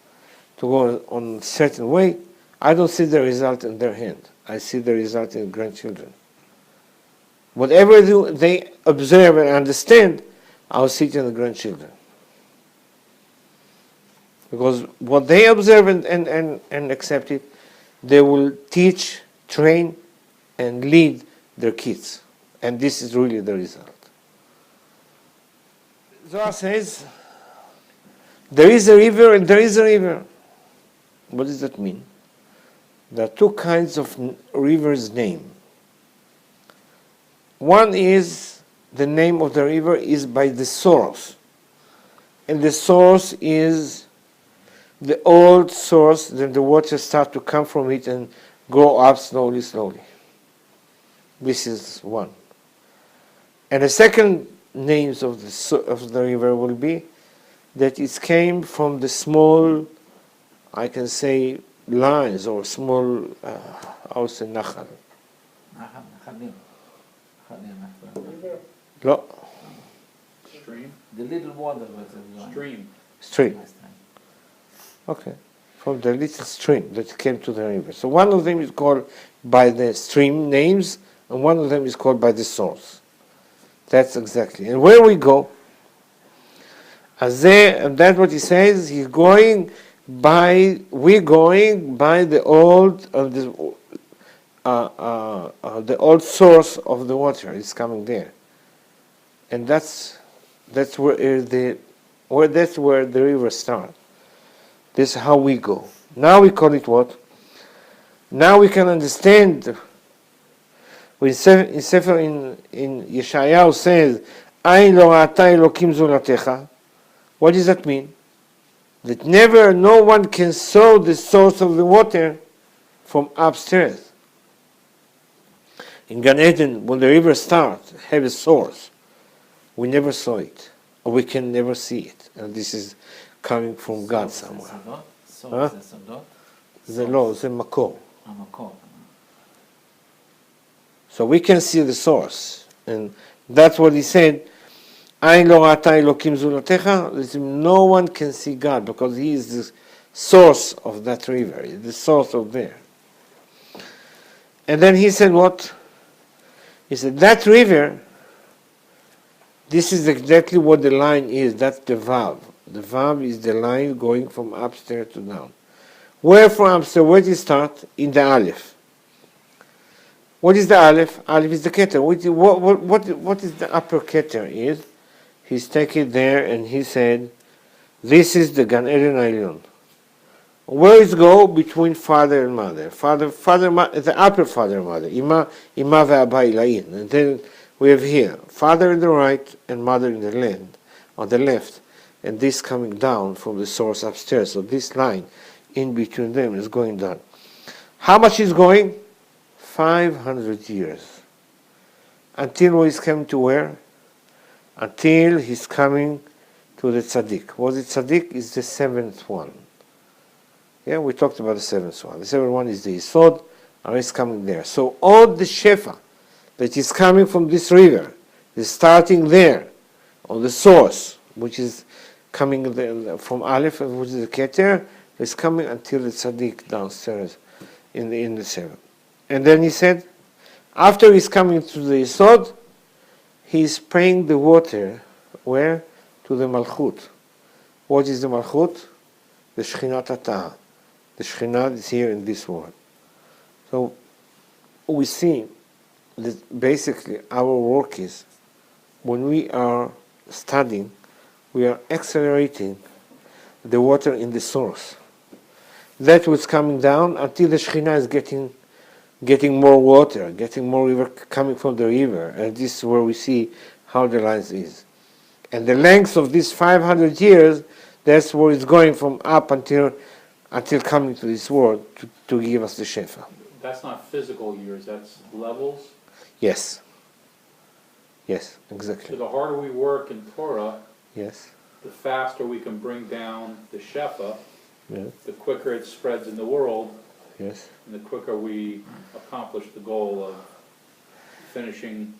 to go on a certain way, I don't see the result in their hand. I see the result in grandchildren. Whatever they observe and understand, I'll see it in the grandchildren. Because what they observe and accept it, they will teach, train, and lead their kids. And this is really the result. Zohar says, there is a river and there is a river. What does that mean? There are two kinds of rivers' name. One is, the name of the river is by the source. And the source is the old source, then the water start to come from it and grow up slowly, slowly. This is one. And the second names of the river will be that it came from the small, I can say, lines or small, I would say nachal. לא, Stream? The little water was going. Stream. stream. Last time. Okay, from the little stream that came to the river. So one of them is called by the stream names, and one of them is called by the source. That's exactly. And where we go, and that's what he says, we're going by the old source of the water. It's coming there. And that's where the river starts. This is how we go. Now we call it what? Now we can understand. When Sefer in Yeshayahu says, "Ain lo ra'ata Elokim zulatecha," what does that mean? That no one can saw the source of the water from upstairs. In Gan Eden, when the river starts, have a source. We never saw it, or we can never see it. And this is coming from God somewhere. Source זה סודות? זה לא, זה מקור. המקור. So we can see the source. And that's what he said, "Ain lo ra'ata Elokim zulatecha," no one can see God, because he is the source of that river, the source of there. And then he said what? He said, that river, this is exactly what the line is. That's the valve. The valve is the line going from upstairs to down. Where from upstairs? Where does it start? In the Aleph. What is the Aleph? Aleph is the Keter. What is the upper Keter is? He's taken there and he said, this is the Gan Eden Elyon. Where is go? Between father and mother. The upper father and mother. Ima ve'aba ilayin. And then we have here, father in the right and mother in the land, on the left. And this coming down from the source upstairs. So this line in between them is going down. How much is going? 500 years. Until he's coming to where? Until he's coming to the tzaddik. What is tzaddik? Is the seventh one. Yeah, we talked about the seventh one. The seventh one is the Yisod, and it's coming there. So all the Shefa that is coming from this river is starting there, on the source, which is coming from Aleph, which is the Keter, is coming until the tzaddik downstairs in the seven. And then he said, after he's coming to the Yisod, he's spraying the water, where? To the Malchut. What is the Malchut? The Shechinat Atah. The Shekhinah is here in this world. So we see that basically our work is, when we are studying, we are accelerating the water in the source. That was coming down until the Shekhinah is getting more water, getting more river coming from the river. And this is where we see how the lines is. And the length of these 500 years, that's where it's going from up until coming to this world to give us the Shefa. That's not physical years, that's levels. Yes. Yes, So exactly. the harder we work in Torah, Yes. the faster we can bring down the Shefa, Yes. the quicker it spreads in the world, Yes. and the quicker we accomplish the goal of finishing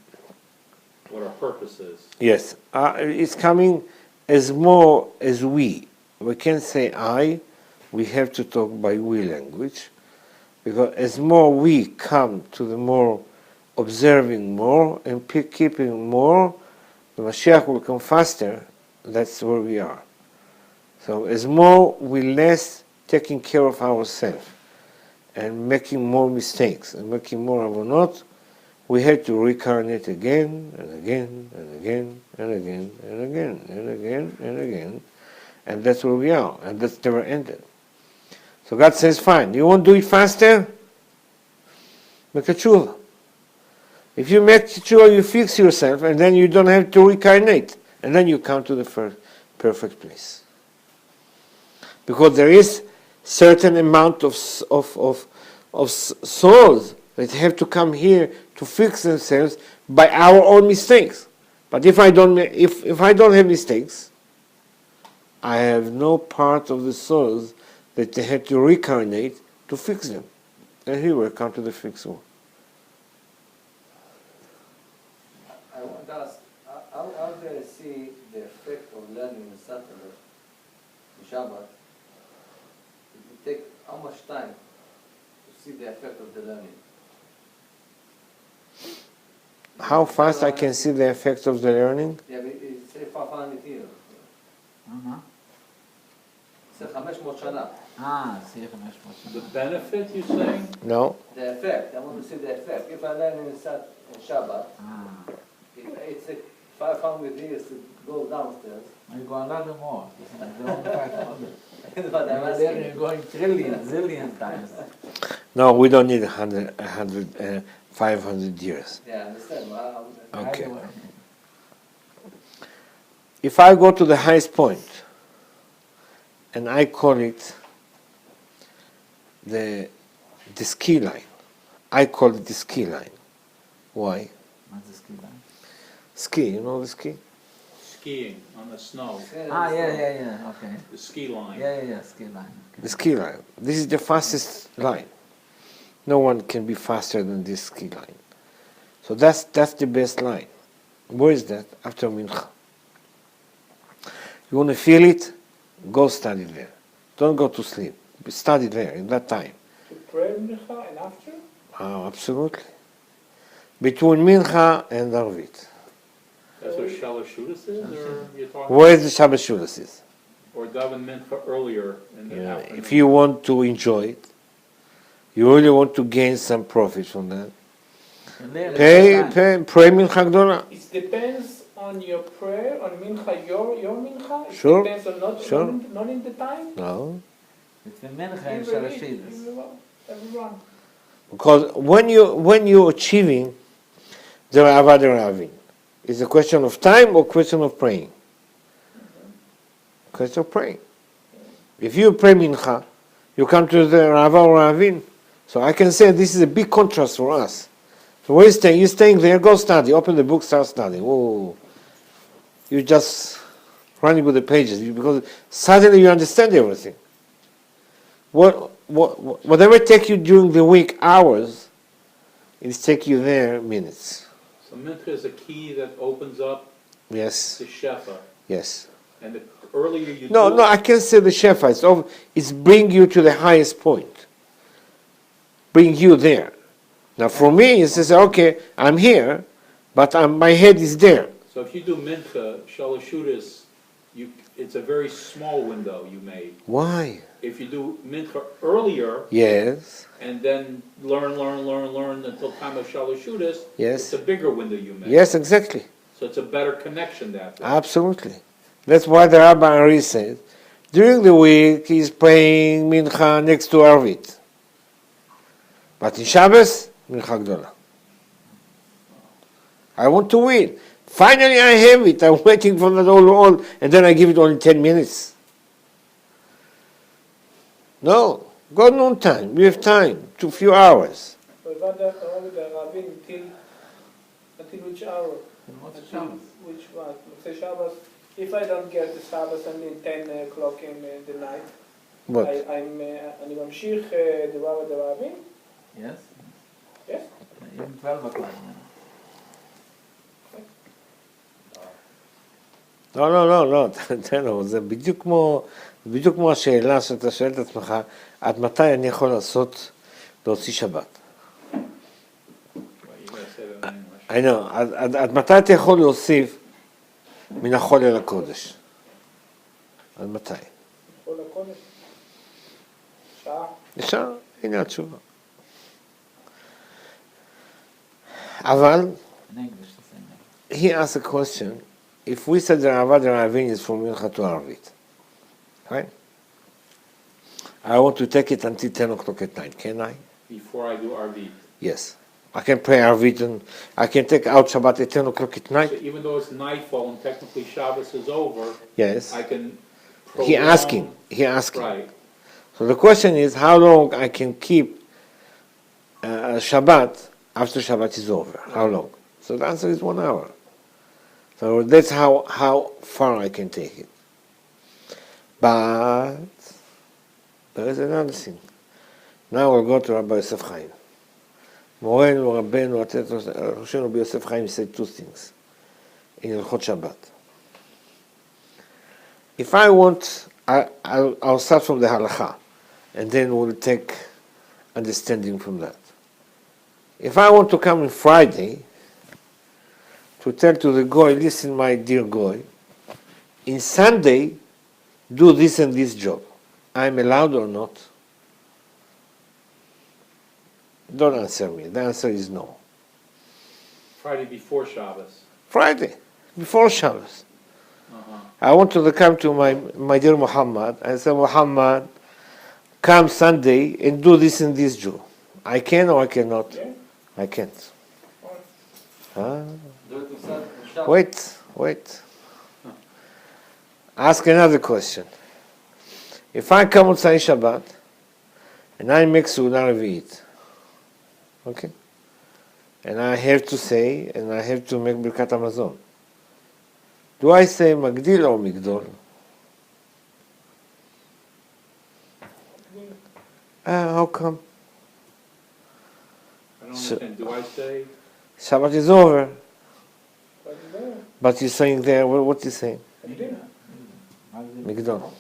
what our purpose is. Yes. It's coming as more as we. We can't say I. We have to talk by we language. Because as more we come to the more observing more and keeping more, the Mashiach will come faster. That's where we are. So as more we less taking care of ourselves and making more mistakes and making more avonot, we had to reincarnate again and again and again and again and again and again and again. And that's where we are. And that's never ended. So God says, fine, you want to do it faster? Make a tshuva. If you make tshuva, you fix yourself, and then you don't have to reincarnate. And then you come to the first perfect place. Because there is certain amount of souls that have to come here to fix themselves by our own mistakes. But if I don't have mistakes, I have no part of the souls that they had to reincarnate to fix them. And here we come to the fixed one. Saturday, Shabbat, it take how much time to see the effect of the learning? How fast I can see the effects of the learning? Yeah, but it's say 500 years. It's 500 שנה. שיהיה 500 שנה. The benefit, you're saying? No. The effect, I want to see the effect. If I learn in Shabbat, it's 500 years to go downstairs. You go a lot more. It's only 500. But I'm asking. You're going trillion, zillion times. No, we don't need 500 years. Yeah, I understand. Okay. Either way. If I go to the highest point, and I call it the ski line, I call it the ski line. Why? What's the ski line? Ski, you know the ski? Skiing on the snow, Yeah, okay. the ski line. Yeah, ski line. Okay. The ski line. This is the fastest line. No one can be faster than this ski line. So that's the best line. Where is that? After Mincha. You want to feel it? Go study there. Don't go to sleep. Study there in that time. To pray Mincha and after? Oh, absolutely. Between Mincha and Arvit. That's what Shalashudas is, or you're talking? Where is the Shabbat Shudas is? Or Daven Mincha earlier in the Yeah, afternoon? if you want to enjoy it, you really want to gain some profit from that, pray Mincha Gdola. It depends on your prayer, on Mincha, your Mincha? It Sure, depends on not in the time? No, Between Mincha and Everyone- Shalashidus. Everyone. because when you're achieving the Avad Ravin, it's a question of time or question of praying? Question of praying. If you pray Mincha, you come to the Rava or Ravin. So I can say this is a big contrast for us. So where you staying? You're staying there, go study, open the book, start studying. Whoa. You just running with the pages because suddenly you understand everything. Whatever take you during the week hours, it take you there minutes. So Mincha is a key that opens up Yes, the Shefa. yes. And the earlier you No, do no, it, I can't say the Shefa. It's bring you to the highest point. Bring you there. Now for me, it says, okay, I'm here, but my head is there. so if you do Mincha, Shalashudas, it's a very small window you made. Why? If you do Mincha earlier, Yes, and then learn until time of Shalashudas, yes. it's a bigger window you made. Yes, exactly. So it's a better connection that way. Absolutely. That's why the Rabbi Ari said, during the week he's praying Mincha next to Arvit. But in Shabbos, Mincha Gdola. I want to win. Finally I have it. I'm waiting for that all, and then I give it only 10 minutes. No. Go noontime. We have time. A few hours. So is that the Rabin until which hour? What's Until Shabbos? which one? Say Shabbos. If I don't get the Shabbos until 10 o'clock in the night, What? אני ממשיך דבר דרבים? Yes? Yes? Even 12 o'clock. לא, תן לו, זה בדיוק כמו השאלה שאתה שואל את עצמך, עד מתי אני יכול להוציא שבת? Right, you gotta say that in English. I know, עד מתי אתה יכול להוסיף מן החול אל הקודש? עד מתי? כל הקודש? שעה? ישר, הנה התשובה. אבל, In English, the same. he asked a question, if we said the Avad Ravin is from Mincha to Arvit, right? I want to take it until 10 o'clock at night, can I? Before I do Arvit. Yes. I can pray Arvit and I can take out Shabbat at 10 o'clock at night? So even though it's nightfall and technically Shabbos is over, Yes. I can He prolong. asking. Right. So the question is how long I can keep Shabbat after Shabbat is over? How long? So the answer is 1 hour. So that's how far I can take it. But there is another thing. Now we'll go to Rabbi Yosef Chaim. Morenu, Rabbeinu, Roshenu, Rabbi Yosef Chaim said two things in Hilchot Shabbat. if I want, I'll start from the halakha, and then we'll take understanding from that. If I want to come on Friday to tell to the goy, listen, my dear goy, in Sunday, do this and this job. I'm allowed or not? Don't answer me. The answer is no. Friday before Shabbos. Friday, before Shabbos. Uh-huh. I want to come to my dear Muhammad. I say, Muhammad, come Sunday and do this and this job. I can or I cannot? Yeah. I can't. Ah. Do it on Shabbos. Wait. Ask another question. If I come on Tzai Shabbat and I make Suda Revi'it, okay? And I have to say, and I have to make Birkat Hamazon. Do I say Magdil or Migdol? How come? I don't understand. Do I say? Shabbat is over. But no, But you're saying there, what you saying? I didn't. Migdol.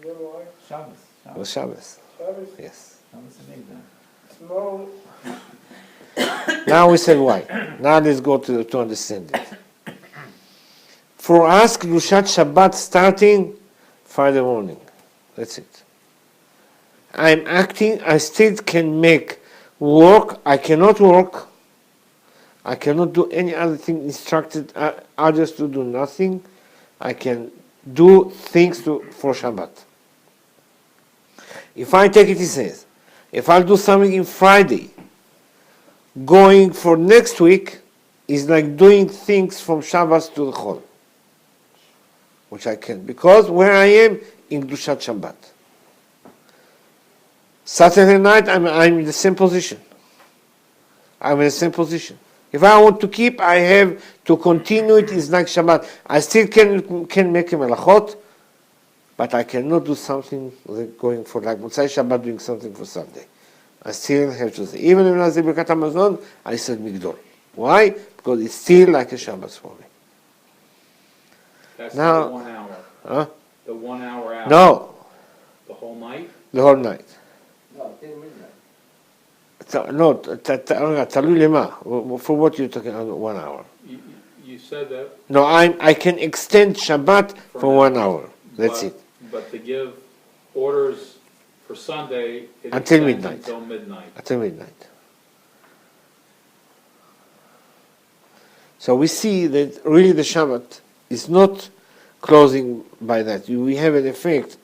You know why? Shabbos. Or Shabbos. Shabbos. Yes. Shabbos and Migdal. It's more. Now we said why. Now let's go to understand it. For us, Kedushat Shabbat starting Friday morning. That's it. I'm acting, I still can make work. I cannot work. I cannot do any other thing instructed others to do nothing. I can do things for Shabbat. If I take it, he says, if I'll do something in Friday, going for next week is like doing things from Shabbos to the Chol, which I can, because where I am in Kedushat Shabbat. Saturday night, I'm in the same position. I'm in the same position. If I want to keep, I have to continue it. It's like Shabbat. I still can make a melachot, but I cannot do something like going for like Motzai Shabbat doing something for Sunday. I still have to say, even when I say Birkat Hamazon, I said Migdol. Why? Because it's still like a Shabbat for me. That's Now- the 1 hour. Huh? The 1 hour out. No, The whole night? the whole night. No, till midnight. No, תלוי למה. For what you're talking about 1 hour. You said that. No, I can extend Shabbat for 1 hour. That's but- it. But to give orders for Sunday, it Until extends midnight. Until midnight. Until midnight. So we see that really the Shabbat is not closing by that. We have an effect.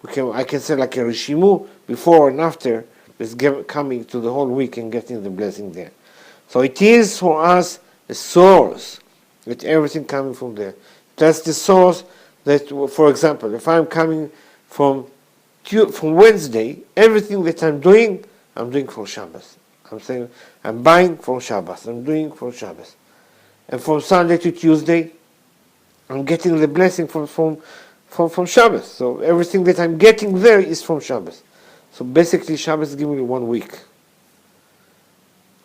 I can say like a Rishimu before and after is coming to the whole week and getting the blessing there. So it is for us a source with everything coming from there. That's the source that, for example, if I'm coming from Wednesday, everything that I'm doing for Shabbos. I'm saying I'm buying for Shabbos. I'm doing for Shabbos. And from Sunday to Tuesday, I'm getting the blessing from Shabbos. So everything that I'm getting there is from Shabbos. So basically Shabbos is giving me 1 week.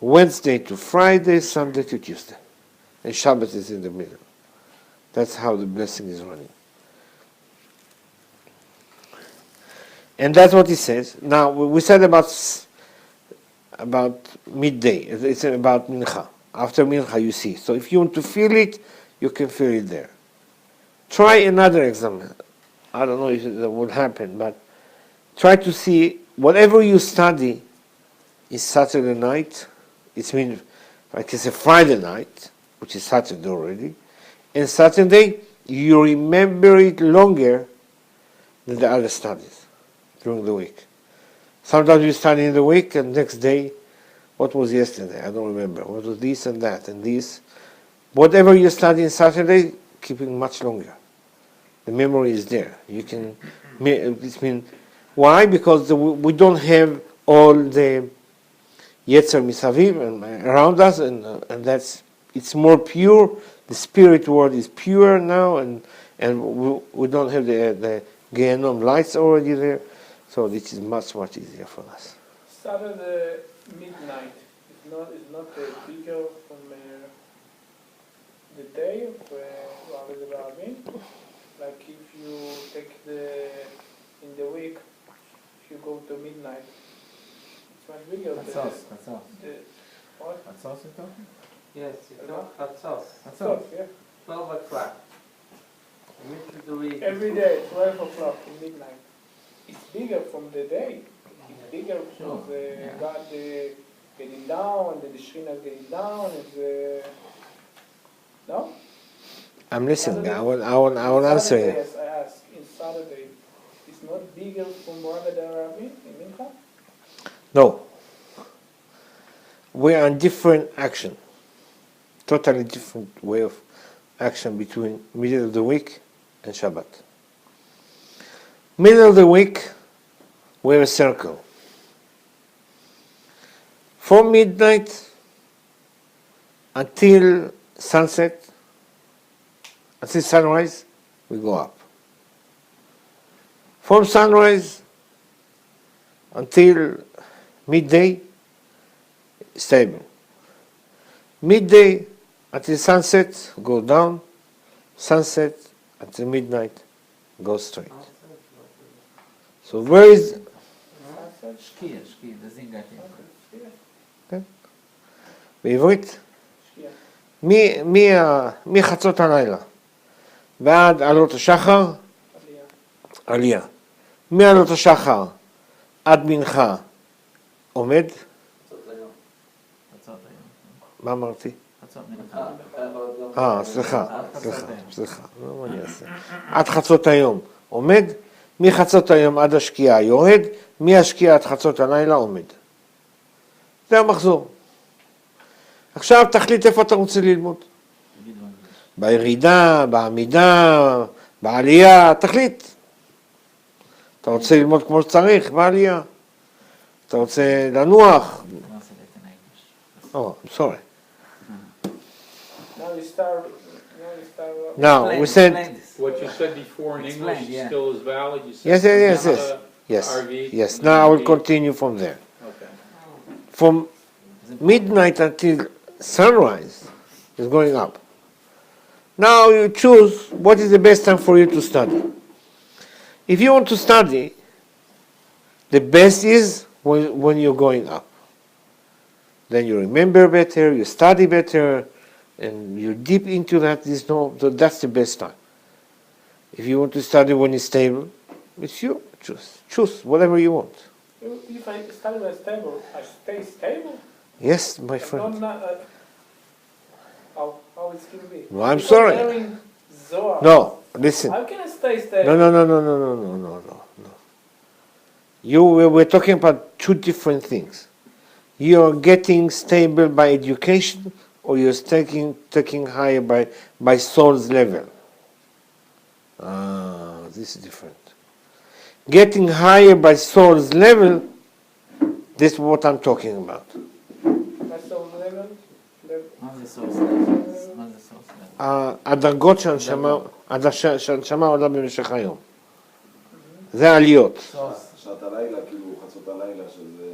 Wednesday to Friday, Sunday to Tuesday. And Shabbos is in the middle. That's how the blessing is running. And that's what he says. Now, we said about midday. It's about Mincha. After Mincha, you see. So if you want to feel it, you can feel it there. Try another example. I don't know if that would happen, but try to see whatever you study is Saturday night. It means, like it's a Friday night, which is Saturday already. And Saturday, you remember it longer than the other studies during the week. Sometimes you study in the week, and next day, what was yesterday? I don't remember. What was this and that and this? Whatever you study on Saturday, keeping much longer. The memory is there. You can. Why? Because we don't have all the Yetzer Misaviv and around us, and it's more pure. The spirit world is pure now, and we don't have the Gehenom lights already there, so this is much easier for us. Saturday midnight is not bigger from the day of Rav Reuveny. Like if you take in the week, if you go to midnight, it's much bigger. Chatzos. What? Chatzos you're talking? Yes, it's not chatzos. Chatzos, yeah. 12 o'clock. Which is the week? Every day, 12 o'clock in midnight. It's bigger from the day. It's bigger Sure, because yeah. God getting down, and the Shekhinah getting down. No? I'm listening. I will answer Saturday, you. yes, I ask. In Saturday, it's not bigger from Mohammed Arabi in Mincha? No. We are in different action. Totally different way of action between middle of the week and Shabbat. Middle of the week, we have a circle. From midnight until sunset, until sunrise, we go up. From sunrise until midday, stable. Midday until sunset, go down. Sunset until midnight, go straight. So where is שקיע, זה זינגתי. בעברית? שקיע. מחצות הלילה ועד עלות השחר, עלייה. עלייה. מעלות השחר עד מנחה עומד. חצות היום. מה אמרתי? חצות מנחה. סליחה, מה אני אעשה? עד חצות היום עומד, מחצות היום עד השקיעה יורד, מהשקיעה עד חצות הלילה עומד. זה המחזור. עכשיו תחליט איפה אתה רוצה ללמוד. בירידה, בעמידה, בעלייה, תחליט. אתה רוצה ללמוד כמו שצריך, בעלייה. אתה רוצה לנוח. Oh, I'm sorry. Now you start. Now, we said, What you said before in Explain, English yeah. still is valid? You said yes, RV, yes. Now I will RV. continue from there. Okay. From midnight until sunrise is going up. Now you choose what is the best time for you to study. If you want to study, the best is when you're going up. Then you remember better, you study better, and you're deep into that. That's the best time. If you want to study when it's stable, it's you. Choose whatever you want. If I study my stable, I stay stable? Yes, my friend. How it's going to be? No, I'm Because sorry. learning Zohar, No, listen. how can I stay stable? No. We're talking about two different things. You're getting stable by education, or you're taking higher by soul's level. This is different. Getting higher by soul's level, this is what I'm talking about. My soul level? מה זה סוס לב? מה זה סוס לב? הדרגות שהנשמה עולה במשך היום. זה העליות. שעת הלילה, כאילו חצות הלילה, שזה...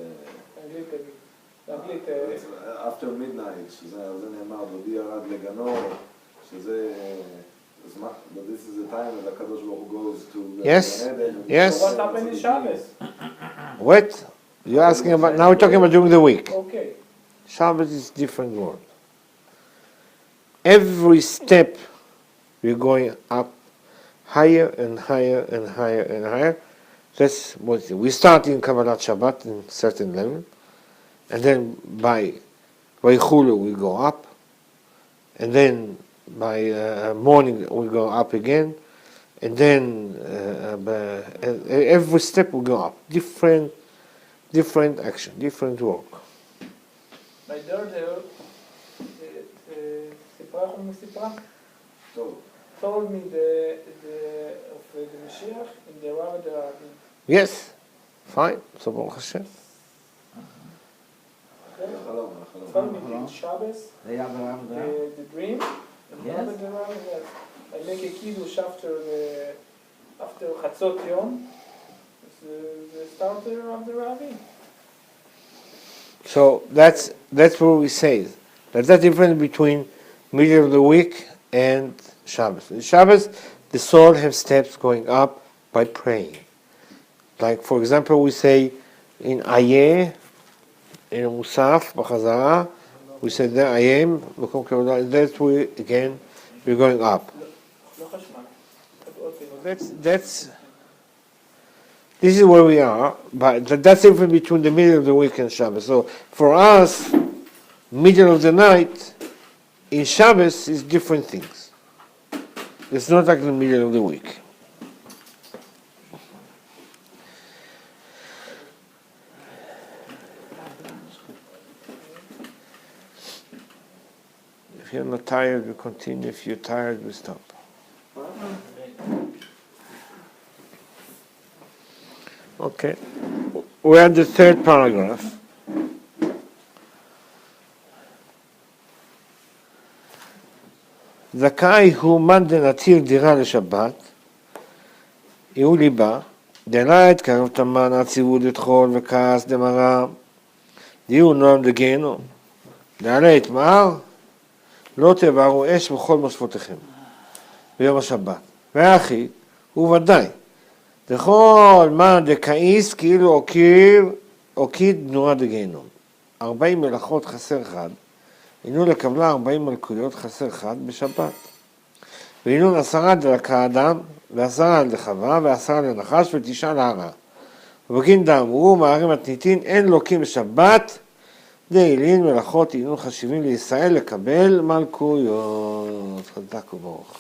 באנגלית, after midnight, שזה נאמר, דודי ירד לגנו, שזה... But this is the time that הקדוש ברוך הוא goes to... Yes. So what happened in Shabbos? What? You're asking about, now we're talking about during the week. Okay. Shabbos is different world. Every step we're going up higher and higher and higher and higher. That's what we start in Kabbalat Shabbat in certain level, and then by Chulu we go up, and then by morning we go up again, and then every step we go up. Different action, different work. My daughter, told me of the Mashiach in the Rav Reuveny. Yes, fine. So Baruch Hashem. Told me in Shabbos, זה היה ברב דרב? the dream. Yes. Rav Reuveny, yes. I make a kiddush after Chatzot Yom. It's the starter of the Ravi. So that's what we say. That's the difference between middle of the week and Shabbos. In Shabbos, the soul has steps going up by praying. Like, for example, we say in Ayeh, in Musaf, B'chazara, we say there I am, that's we again, we're going up. This is where we are, but that's even between the middle of the week and Shabbos. So for us, middle of the night in Shabbos is different things. It's not like the middle of the week. If you're not tired, we continue. If you're tired, we stop. Okay. We're at the third paragraph. זכאי הוא מאן דנתיר דירה לשבת, יהיו ליבה, דלה התקרב תמן הציוות לתחול וכעס דמרה, דיהו נועם דגנו, דעלה התמר, לא תבערו אש בכל מושבותיכם, ביום השבת. והאחי, הוא ודאי, דכל מאן דקאיס כאילו אוקיד נורא דגנו. 40 מלאכות חסר אחד, אינו לקבלה 40 מלכויות חסר אחד בשבת. ואינו 10 דלקה אדם, ו10 לחווה, ו10 לנחש, ו9 להרע. ובגין דאמרו, מערים מתניתין, אין לוקים בשבת, דאילין מלאכות אינו חשיבים לישראל לקבל מלכויות. חזק וברוך.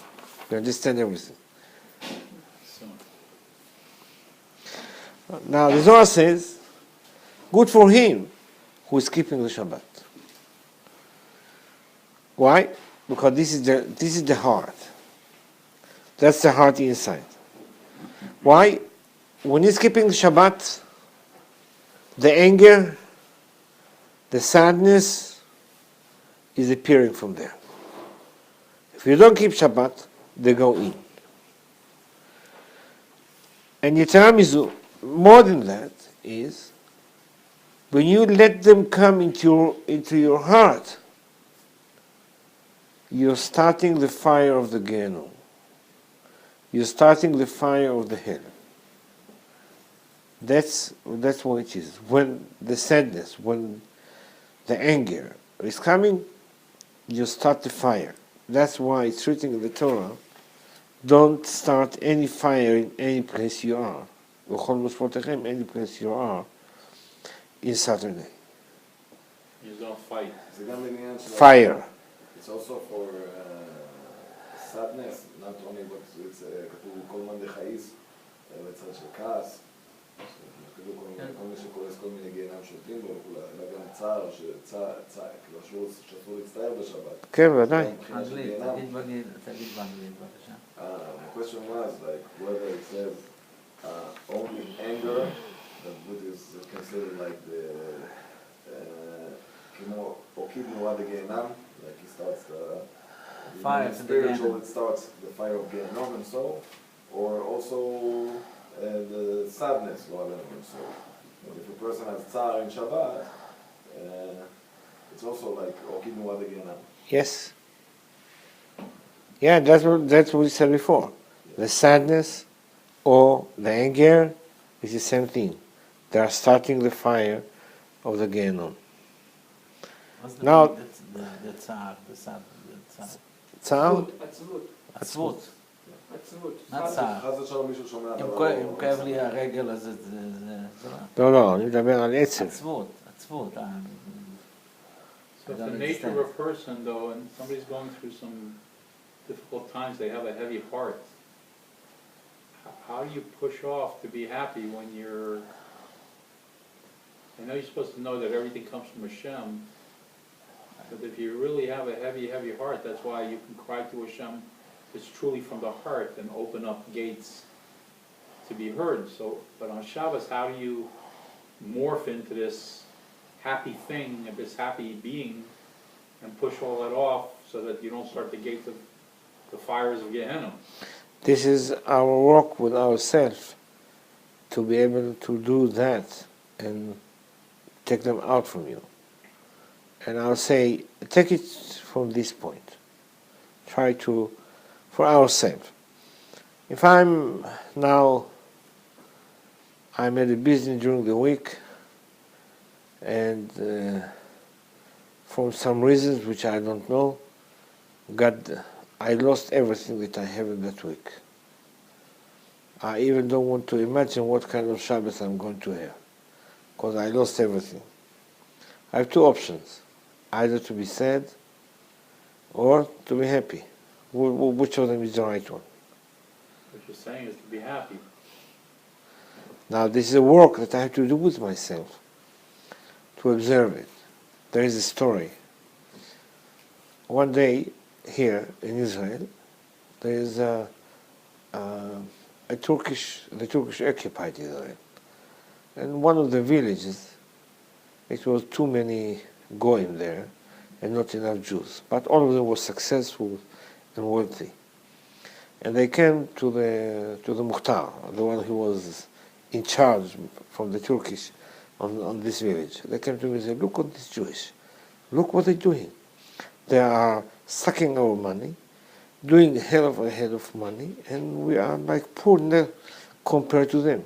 You understand everything. Now the Zohar says, good for him who is keeping the Shabbat. Why? Because this is the heart. That's the heart inside. Why? When he's keeping the Shabbat, the anger, the sadness is appearing from there. If you don't keep Shabbat, they go in. And Yetera Mizu, more than that, is when you let them come into your heart, you're starting the fire of the Gehenna. You're starting the fire of the hell. That's what it is. When the sadness, when the anger is coming, you start the fire. That's why it's written in the Torah, don't start any fire in any place you are. Any place you are in Saturday. You don't fight. Fire. It's also for sadness, not only what it's כתוב כל מאן דכעיס, בצד של כעס, כתוב כל מי שכועס כל מיני גיהינם שותים בו, אלא גם צער, שאסור להצטער בשבת. כן, ודאי. אנגלית, תגיד באנגלית, בבקשה. The question was like whether it says only anger, that is considered like the כמו אוקיד נורא דגיהינם, like he starts the fire spiritual, it starts the fire of Gehenom and so, or also the sadness, and so. But if a person has tsar in Shabbat, it's also like Okid Nuad Gehenom. Yes. Yeah, that's what we said before. The sadness or the anger is the same thing. They are starting the fire of the Gehenom. Now, the tsar, the sad, צער? עצבות. עצבות. מה צער? חס ושלום מישהו שומע. אם כואב לי הרגל אז זה לא, אני מדבר על עצב. עצבות. So if the nature of a person, though, and somebody's going through some difficult times, they have a heavy heart. How do you push off to be happy when you're... I know you're supposed to know that everything comes from Hashem, but if you really have a heavy heart, that's why you can cry to Hashem. It's truly from the heart and open up gates to be heard. So, but on Shabbos, how do you morph into this happy thing, this happy being, and push all that off so that you don't start the gates of the fires of Gehenna? This is our work with ourselves, to be able to do that and take them out from you. And I'll say, take it from this point. Try to, for ourselves. If I'm at a business during the week, and for some reasons which I don't know, I lost everything that I have in that week. I even don't want to imagine what kind of Shabbos I'm going to have, because I lost everything. I have two options, either to be sad or to be happy. Which of them is the right one? What you're saying is to be happy. Now this is a work that I have to do with myself, to observe it. There is a story. One day here in Israel, there is the Turkish occupied Israel. And one of the villages, it was too many goyim there and not enough Jews. But all of them were successful and wealthy. And they came to the Muhtar, the one who was in charge from the Turkish on this village. They came to me and said, look at this Jewish. Look what they're doing. They are sucking our money, doing a hell of money, and we are like poor compared to them.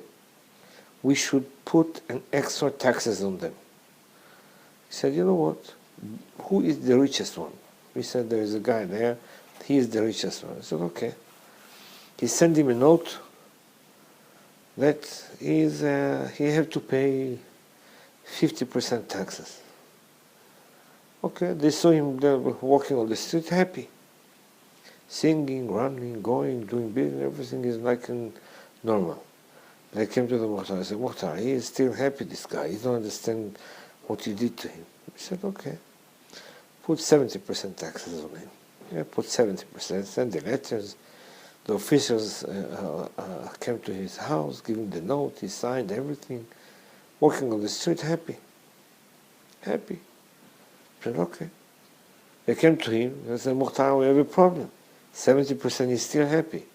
We should put an extra taxes on them. He said, you know what? Who is the richest one? We said, there is a guy there. He is the richest one. I said, okay. He sent him a note that he have to pay 50% taxes. Okay, they saw him there walking on the street happy. Singing, running, going, doing business, everything is like normal. They came to the Muhtar. I said, Muhtar, he is still happy, this guy. He don't understand what you did to him. He said, okay. Put 70% taxes on him. Yeah, put 70%, send the letters. The officials came to his house, gave him the note, he signed everything. Walking on the street happy. Happy. I said, okay. They came to him, they said, Muhtar, we have a problem. 70% is still happy.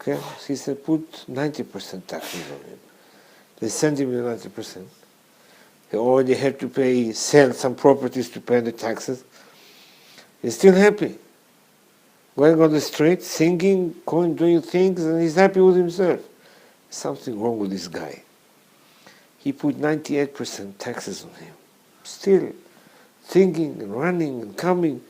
Okay? He said, put 90% taxes on him. They sent him the 90%. He already had to sell some properties to pay the taxes. He's still happy. Going on the street, singing, going, doing things, and he's happy with himself. Something wrong with this guy. He put 98% taxes on him. Still thinking and running and coming.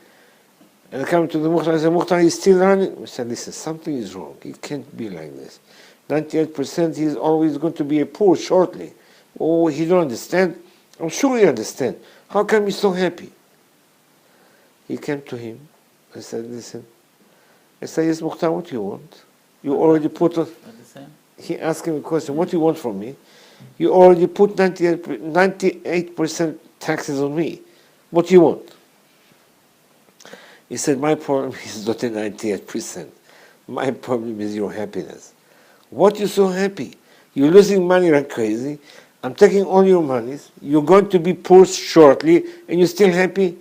And I come to the Muhtar, I said, Muhtar, he's still running. I said, listen, something is wrong. It can't be like this. 98%, he's always going to be a poor shortly. Oh, he don't understand? I'm sure he understand. How come he's so happy? He came to him. I said, listen. I said, yes, Muhtar, what do you want? You already put on... He asked him a question, what do you want from me? You already put 98% taxes on me. What do you want? He said, my problem is not the 98%. My problem is your happiness. What you so happy? You're losing money like crazy. I'm taking all your monies. You're going to be poor shortly, and you're still happy?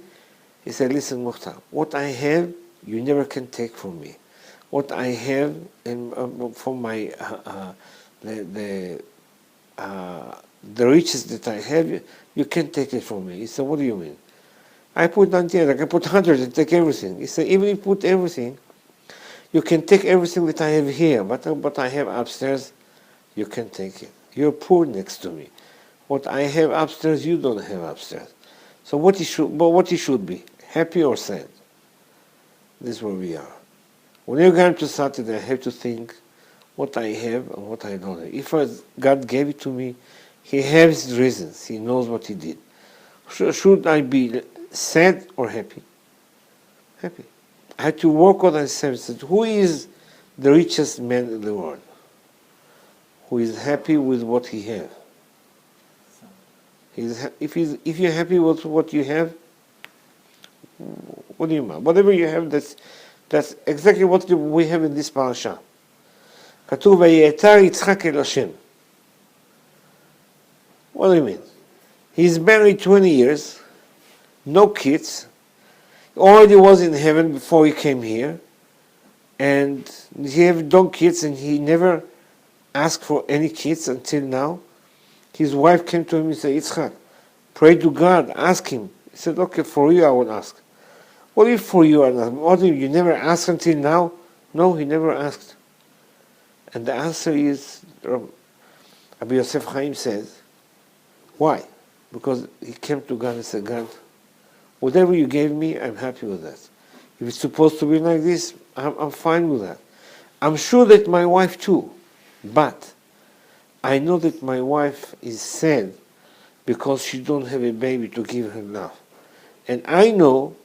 He said, listen, Muhtar, what I have, you never can take from me. What I have from my the riches that I have, you can't take it from me. He said, what do you mean? I put 98, I can put 100 and take everything. He said, even if you put everything, you can take everything that I have here, but what I have upstairs, you can take it. You're poor next to me. What I have upstairs, you don't have upstairs. So what you should be, happy or sad? This is where we are. When you're going to Saturday, I have to think what I have and what I don't have. If God gave it to me, He has His reasons. He knows what He did. Should I be sad or happy? Happy. I had to work on myself. Who is the richest man in the world? Who is happy with what he has? If you're happy with what you have, what do you mean? Whatever you have, that's exactly what we have in this parasha. כתוב ויעתר יצחק אל השם. What do you mean? He's married 20 years, no kids, already was in heaven before he came here, and he had no kids, and he never asked for any kids until now. His wife came to him and said, Yitzchak, pray to God, ask him. He said, okay, for you I will ask. What if for you I will ask? What if you never asked until now? No, he never asked. And the answer is, Rabbi Yosef Chaim says, why? Because he came to God and said, God, whatever you gave me, I'm happy with that. If it's supposed to be like this, I'm fine with that. I'm sure that my wife too, but I know that my wife is sad because she don't have a baby to give her love. And I know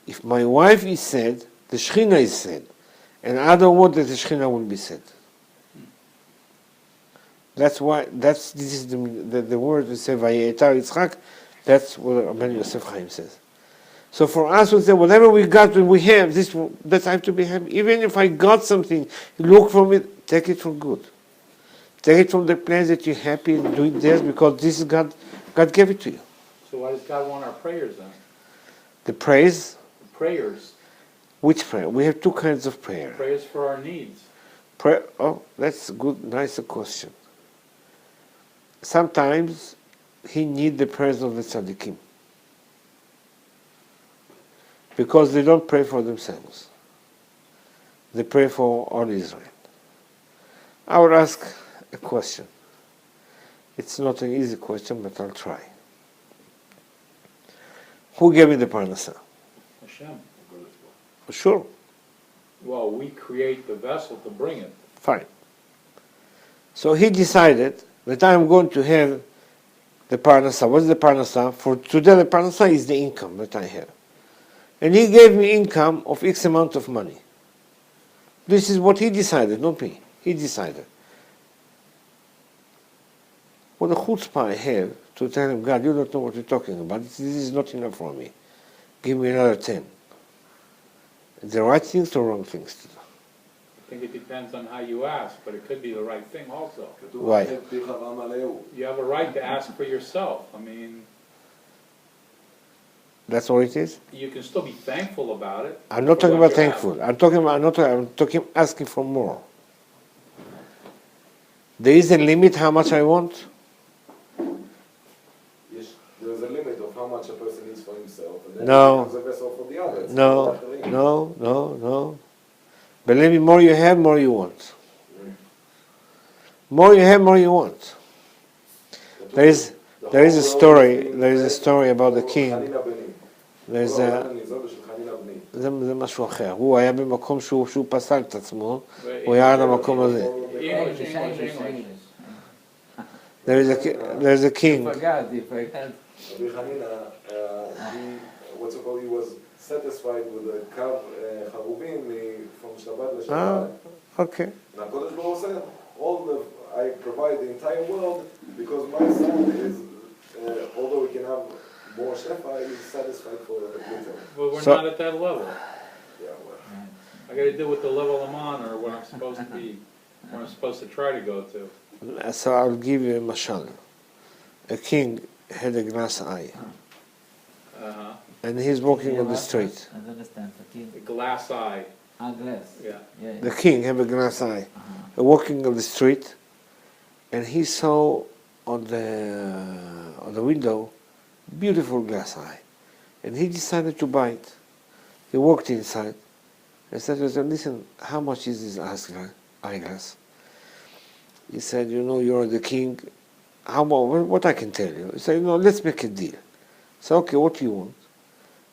if my wife is sad, the Shekhinah is sad. And I don't want that the Shekhinah will be sad. That's why, this is the word we say, Vayetar Yitzchak, that's what Rabbi Yosef Chaim says. So for us, we say, whatever we got, we have, that I have to be happy. Even if I got something, look from it, take it for good. Take it from the place that you're happy and do it there because this is God gave it to you. So why does God want our prayers then? The praise? The prayers. Which prayer? We have two kinds of prayer. Prayers for our needs. Oh, that's a good, nice question. Sometimes he needs the prayers of the tzaddikim. Because they don't pray for themselves. They pray for all Israel. I would ask a question. It's not an easy question, but I'll try. Who gave me the parnasa? Hashem. For sure. Well, we create the vessel to bring it. Fine. So he decided that I'm going to have the parnasa. What's the parnasa? For today, the parnasa is the income that I have. And he gave me income of X amount of money. This is what he decided, not me. He decided. What a chutzpah I have to tell him, God, you don't know what you're talking about. This is not enough for me. Give me another 10. The right things or wrong things to do? I think it depends on how you ask, but it could be the right thing also. Why? You have a right to ask for yourself. I mean, That's what it is? you can still be thankful about it. I'm not for talking what about you have. thankful. I'm talking asking for more. There is a limit how much I want? Yes, there's a limit of how much a person needs for himself, and then No. it becomes a vessel for the others. No. Believe me, more you have, more you want. More you have, more you want. There is a story about the king. זה משהו אחר. הוא היה במקום שהוא פסל את עצמו, הוא היה על המקום הזה. English. There is a king. He forgot. Rabbi Hanina, he was satisfied with the kav harubim from Shabbat Ah, LeShabbat. okay. Now Kodesh Baruch said, I provide the entire world because my son is, although he can have more shefa, he's satisfied for little. But we're So- not at that level. Yeah, well. I gotta deal with the level I'm on or what I'm supposed to be, where I'm supposed to try to go to. So I'll give you a mashal. A king had a glass eye, Uh-huh. and he's walking on the street. I don't understand. The glass eye, Glass. yeah. Yeah. The king had a glass eye, walking on the street, and he saw on the window beautiful glass eye, and he decided to buy it. He walked inside and said to him, "Listen, how much is this eyeglass?" He said, "You're the king. How about what I can tell you?" He said, "Let's make a deal." So, okay, what do you want?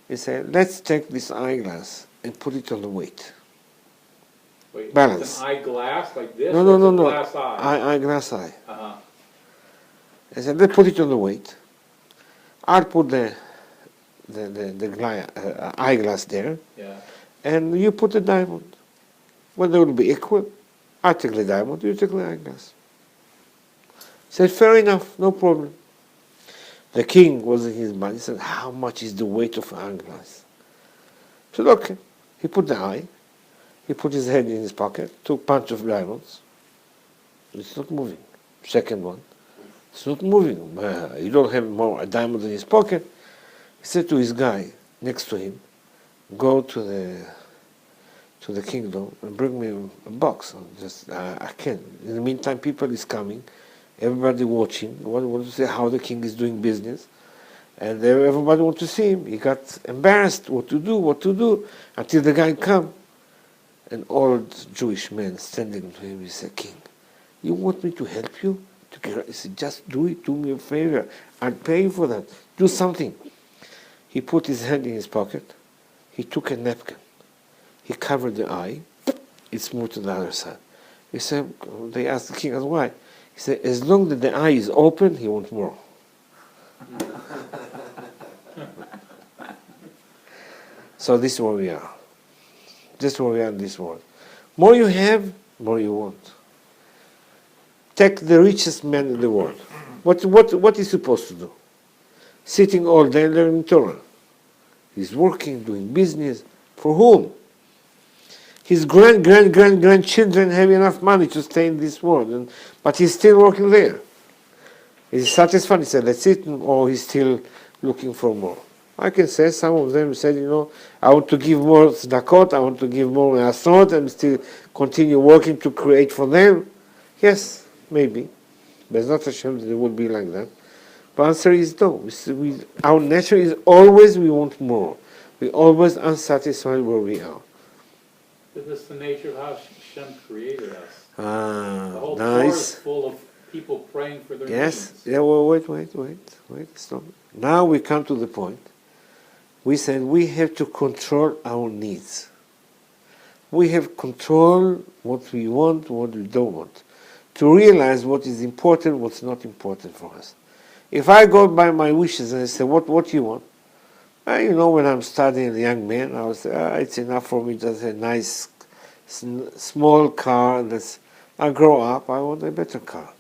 He said, "Let's take this eyeglass and put it on the weight." Wait, Balance. it's an eyeglass like this? No, or it's a no. glass eye? Eyeglass eye. Uh-huh. I said, let's put it on the weight. I'll put the eyeglass there, Yeah. and you put the diamond. When they will be equal, I take the diamond, you take the eyeglass. He said, fair enough, no problem. The king was in his mind. He said, how much is the weight of an eyeglass? He said, okay. He put the eye. He put his head in his pocket, took a bunch of diamonds. It's not moving. Second one. It's not moving. You don't have more a diamond in his pocket. He said to his guy next to him, go to the kingdom and bring me a box. I can. In the meantime, people is coming, everybody watching, want to see how the king is doing business, and everybody want to see him. He got embarrassed what to do, until the guy come. an old Jewish man standing to him. He said, King, you want me to help you? He said, just do it, do me a favor. I'll pay you for that. Do something. He put his hand in his pocket. He took a napkin. He covered the eye. It's moved to the other side. He said, they asked the king, why? He said, as long as the eye is open, he wants more. So this is where we are. This is where we are in this world. More you have, more you want. Take the richest man in the world. What is he supposed to do? Sitting all day learning Torah. He's working, doing business. For whom? His grandchildren have enough money to stay in this world, but he's still working there. Is he satisfied? He said, that's it, or he's still looking for more. I can say some of them said, I want to give more tzedakot, I want to give more asot, and still continue working to create for them. Yes, maybe. But it's not a shame that it would be like that. But the answer is no. Our nature is always we want more. We're always unsatisfied where we are. This is the nature of how Hashem created us. The Ah, whole Torah nice. is full of people praying for their Yes. needs. Yeah. Well, wait. Stop. Now we come to the point. We said we have to control our needs. We have control what we want, what we don't want. To realize what is important, what's not important for us. If I go by my wishes and I say, what do you want? When I'm studying as a young man, I would say, it's enough for me just a nice, small car. I grow up, I want a better car.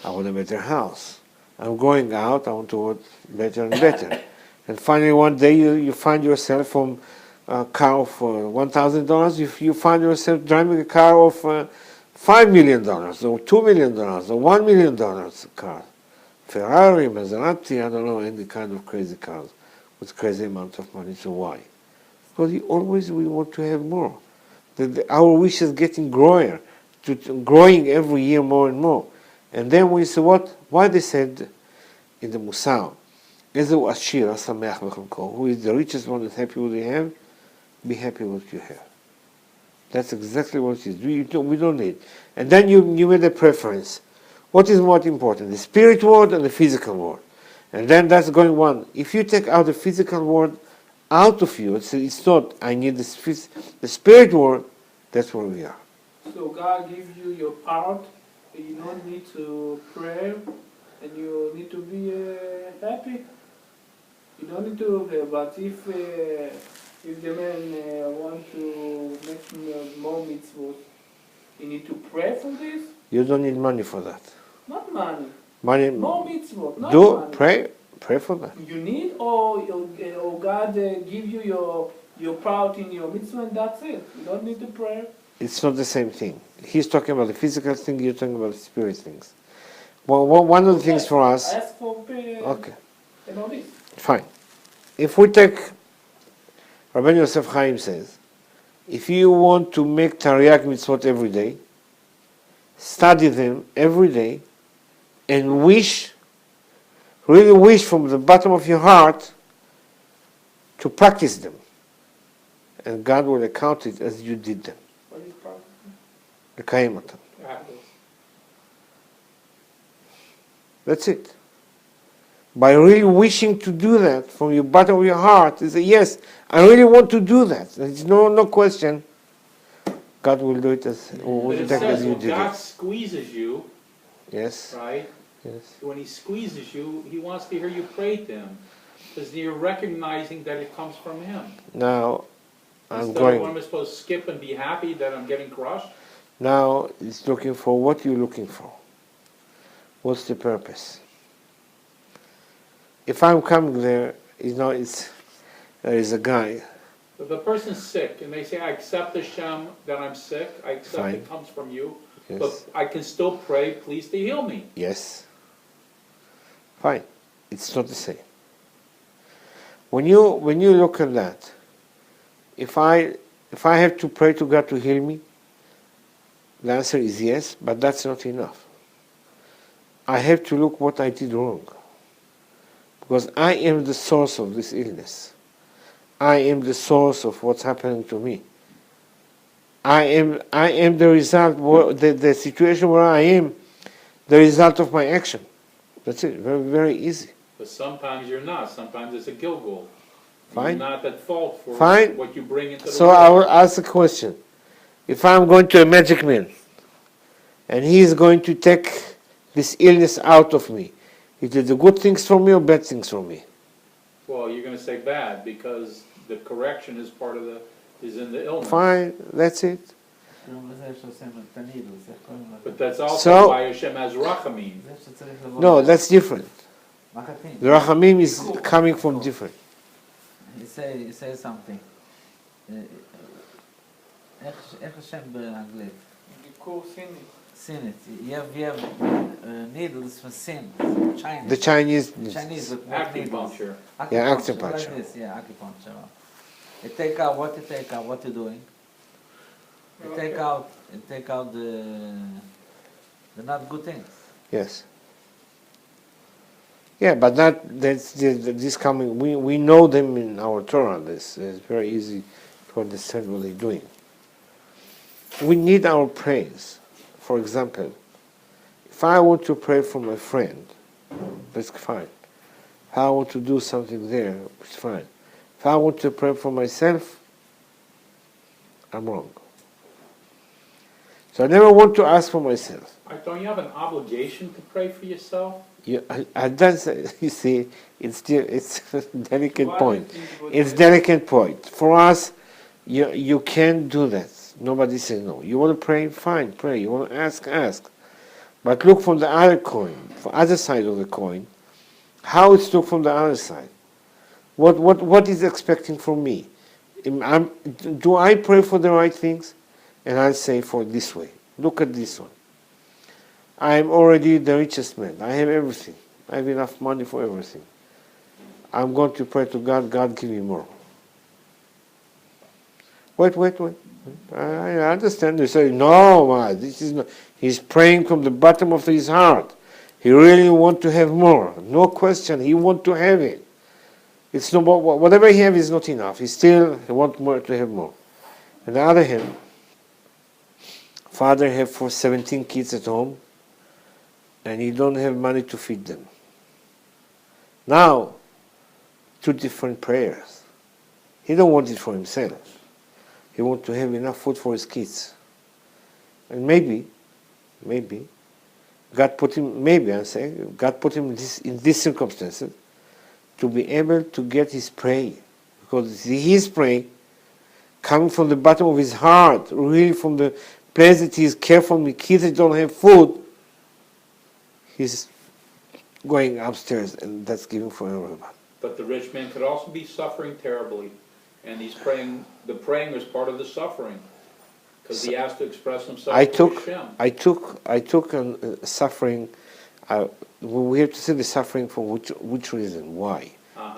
I want a better house. I'm going out, I want to want better and better. And finally one day you find yourself from a car for $1,000, you find yourself driving a car of $5 million, or $2 million, or $1 million car. Ferrari, Maserati, I don't know, any kind of crazy cars with crazy amount of money. So why? Because we want to have more. Our wish is getting growing every year more and more. And then we say what? Why they said in the Musar, Ezu Ashir Asameach B'chalko, who is the richest one that's happy with what you have, be happy with what you have. That's exactly what it is. We don't need. And then you made a preference. What is more important? The spirit world and the physical world. And then that's going one. If you take out the physical world out of you, it's not, I need the spirit world, that's where we are. So God gives you your part, and you don't need to pray, and you need to be happy. You don't need to, but if the man want to make more mitzvot, you need to pray for this? You don't need money for that. Not money. More mitzvot, not money. Pray for that. You need, or God give you your part in your mitzvah, and that's it. You don't need to pray. It's not the same thing. He's talking about the physical thing, you're talking about the spirit things. Well, one of the things for us... Ask for Okay. this. Fine. If we take... Rabbi Yosef Chaim says, if you want to make Tariq mitzvot every day, study them every day, and really wish from the bottom of your heart to practice them. And God will account it as you did them. What is practicing? The Kayimatan. That's it. By really wishing to do that from your bottom of your heart, you say, yes, I really want to do that. There's no question. God will do it as When you did God it. squeezes you, Yes. right? Yes. When he squeezes you, he wants to hear you pray to him. Because you're recognizing that it comes from him. Now, I'm Instead going. of when I'm supposed to skip and be happy that I'm getting crushed. Now it's looking for what you're looking for. What's the purpose? If I'm coming there, there is a guy. If the person's sick and they say, I accept Hashem that I'm sick, I accept Fine. it comes from you, Yes. but I can still pray, please, to heal me. Yes. Fine. It's not the same. When you look at that, if I have to pray to God to heal me, the answer is yes, but that's not enough. I have to look what I did wrong. Because I am the source of this illness. I am the source of what's happening to me. I am the result, the situation where I am, the result of my action. That's it, very, very easy. But sometimes you're not. Sometimes it's a Gilgul. Fine. You're not at fault for Fine. what you bring into the So world. I will ask a question. If I'm going to a magic man, and he is going to take this illness out of me, is it the good things for me or bad things for me? Well, you're going to say bad because the correction is part of is in the illness. Fine, that's it. But that's also So- why Hashem has rachamim. No, that's different. Makatim. The rachamim is coming from different. You say something. איך השם באנגלית? ביקור סיני. סינית. You have needles for sin. Chinese. The Chinese, Chinese with what needles? Acupuncture. Yeah, Acupuncture. acupuncture. Like this, yeah, acupuncture. You take out what you're doing. You take out the not good things. yes. Yeah, but that's this coming. We know them in our Torah. This is very easy to understand what they're doing. We need our praise. For example, if I want to pray for my friend, that's fine. If I want to do something there, it's fine. If I want to pray for myself, I'm wrong. So I never want to ask for myself. Don't you have an obligation to pray for yourself? You see, it's a delicate point. It's delicate point. For us, you can't do that. Nobody says no. You want to pray? Fine, pray. You want to ask. But look from the other coin, from other side of the coin, how it's looked from the other side. What is expecting from me? Do I pray for the right things? And I'll say for this way. Look at this one. I am already the richest man. I have everything. I have enough money for everything. I'm going to pray to God. God, give me more. Wait. I understand. You say, no, this is not. He's praying from the bottom of his heart. He really wants to have more. No question. He wants to have it. It's not whatever he has is not enough. He wants more to have more. On the other hand, father have 17 kids at home, and he don't have money to feed them. Now, two different prayers. He don't want it for himself. He wants to have enough food for his kids. And maybe, God put him in these circumstances to be able to get his prayer. Because his prayer coming from the bottom of his heart, really from the place that he is careful with kids that don't have food, he's going upstairs, and that's giving for everyone. But the rich man could also be suffering terribly, and he's praying. The praying is part of the suffering, because he has to express himself to Hashem. I took suffering. We have to see the suffering for which reason, why,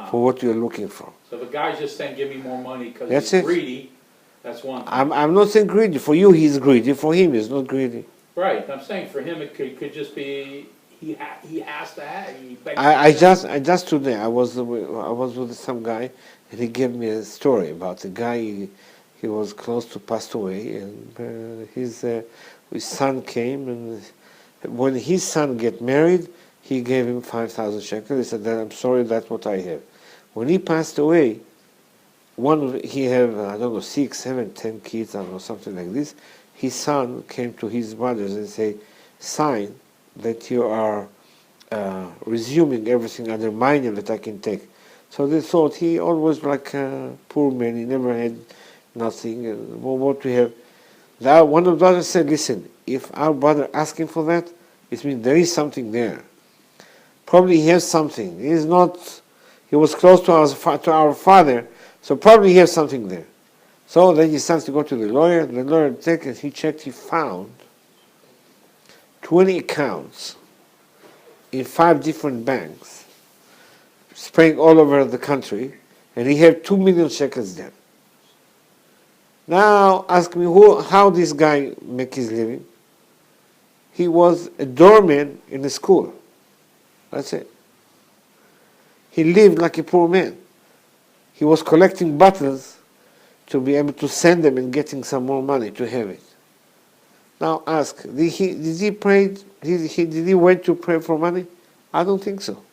for what you're looking for. So if a guy's just saying, "Give me more money," because That's he's it. greedy, that's one thing. I'm not saying greedy. For you, he's greedy. For him, he's not greedy. Right. I'm saying for him, it could just be he has to have. I just today I was with some guy, and he gave me a story about a guy. He was close to pass away, and his son came, and when his son get married, he gave him 5,000 shekels. He said, "I'm sorry, that's what I have." When he passed away, he have 6, 7, 10 kids, I don't know, something like this. His son came to his brothers and say, "Sign that you are resuming everything under my name that I can take." So they thought he always like a poor man. He never had nothing. And what we have. One of the brothers said, "Listen, if our brother asking for that, it means there is something there. Probably he has something. He was close to our father, so probably he has something there." So then he starts to go to the lawyer. The lawyer checked, and he checked. He found 20 accounts in 5 different banks, spread all over the country, and he had 2 million shekels there. Now ask me how this guy make his living. He was a doorman in a school. That's it. He lived like a poor man. He was collecting bottles to be able to send them and getting some more money to have it. Now ask, did he pray? Did he went to pray for money? I don't think so.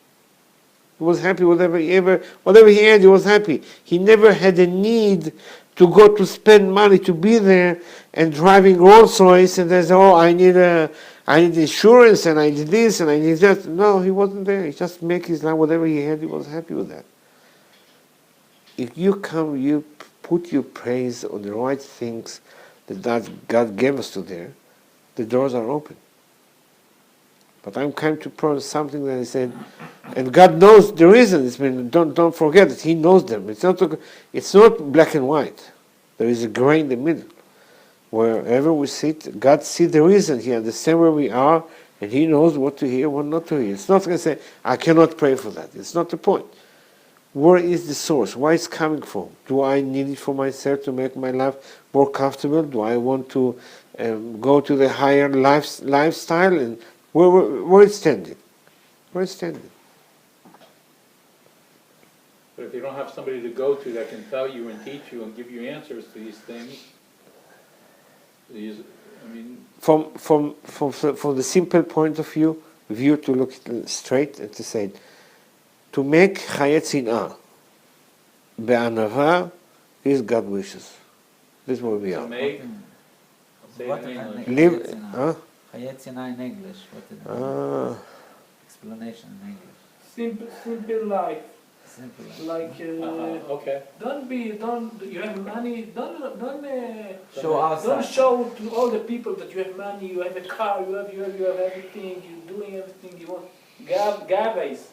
He was happy whatever he had, he was happy. He never had a need to go to spend money to be there and driving Rolls Royce and there's I need insurance and I need this and I need that. No, he wasn't there. He just make his life whatever he had. He was happy with that. If you come, you put your praise on the right things that God gave us to there, the doors are open. But I'm coming to promise something that I said, and God knows the reason. Don't forget that He knows them. It's not black and white. There is a gray in the middle. Wherever we sit, God sees the reason. He understands where we are, and He knows what to hear, what not to hear. It's not going to say, I cannot pray for that. It's not the point. Where is the source? Where is it coming from? Do I need it for myself to make my life more comfortable? Do I want to go to the higher lifestyle? And where it's standing? Where it's standing? But if you don't have somebody to go to that can tell you and teach you and give you answers to these things, from the simple point of view to look straight and to say, to make chayet sin'ah be'anava is God wishes. This is where we are. to make, say What it in English. Live, huh? Chayet sin'ah in English. What is explanation in English? Simple life. Simple. Like, Okay. you have money, don't Show outside. show to all the people that you have money, you have a car, you have everything, you're doing everything you want. Gava is.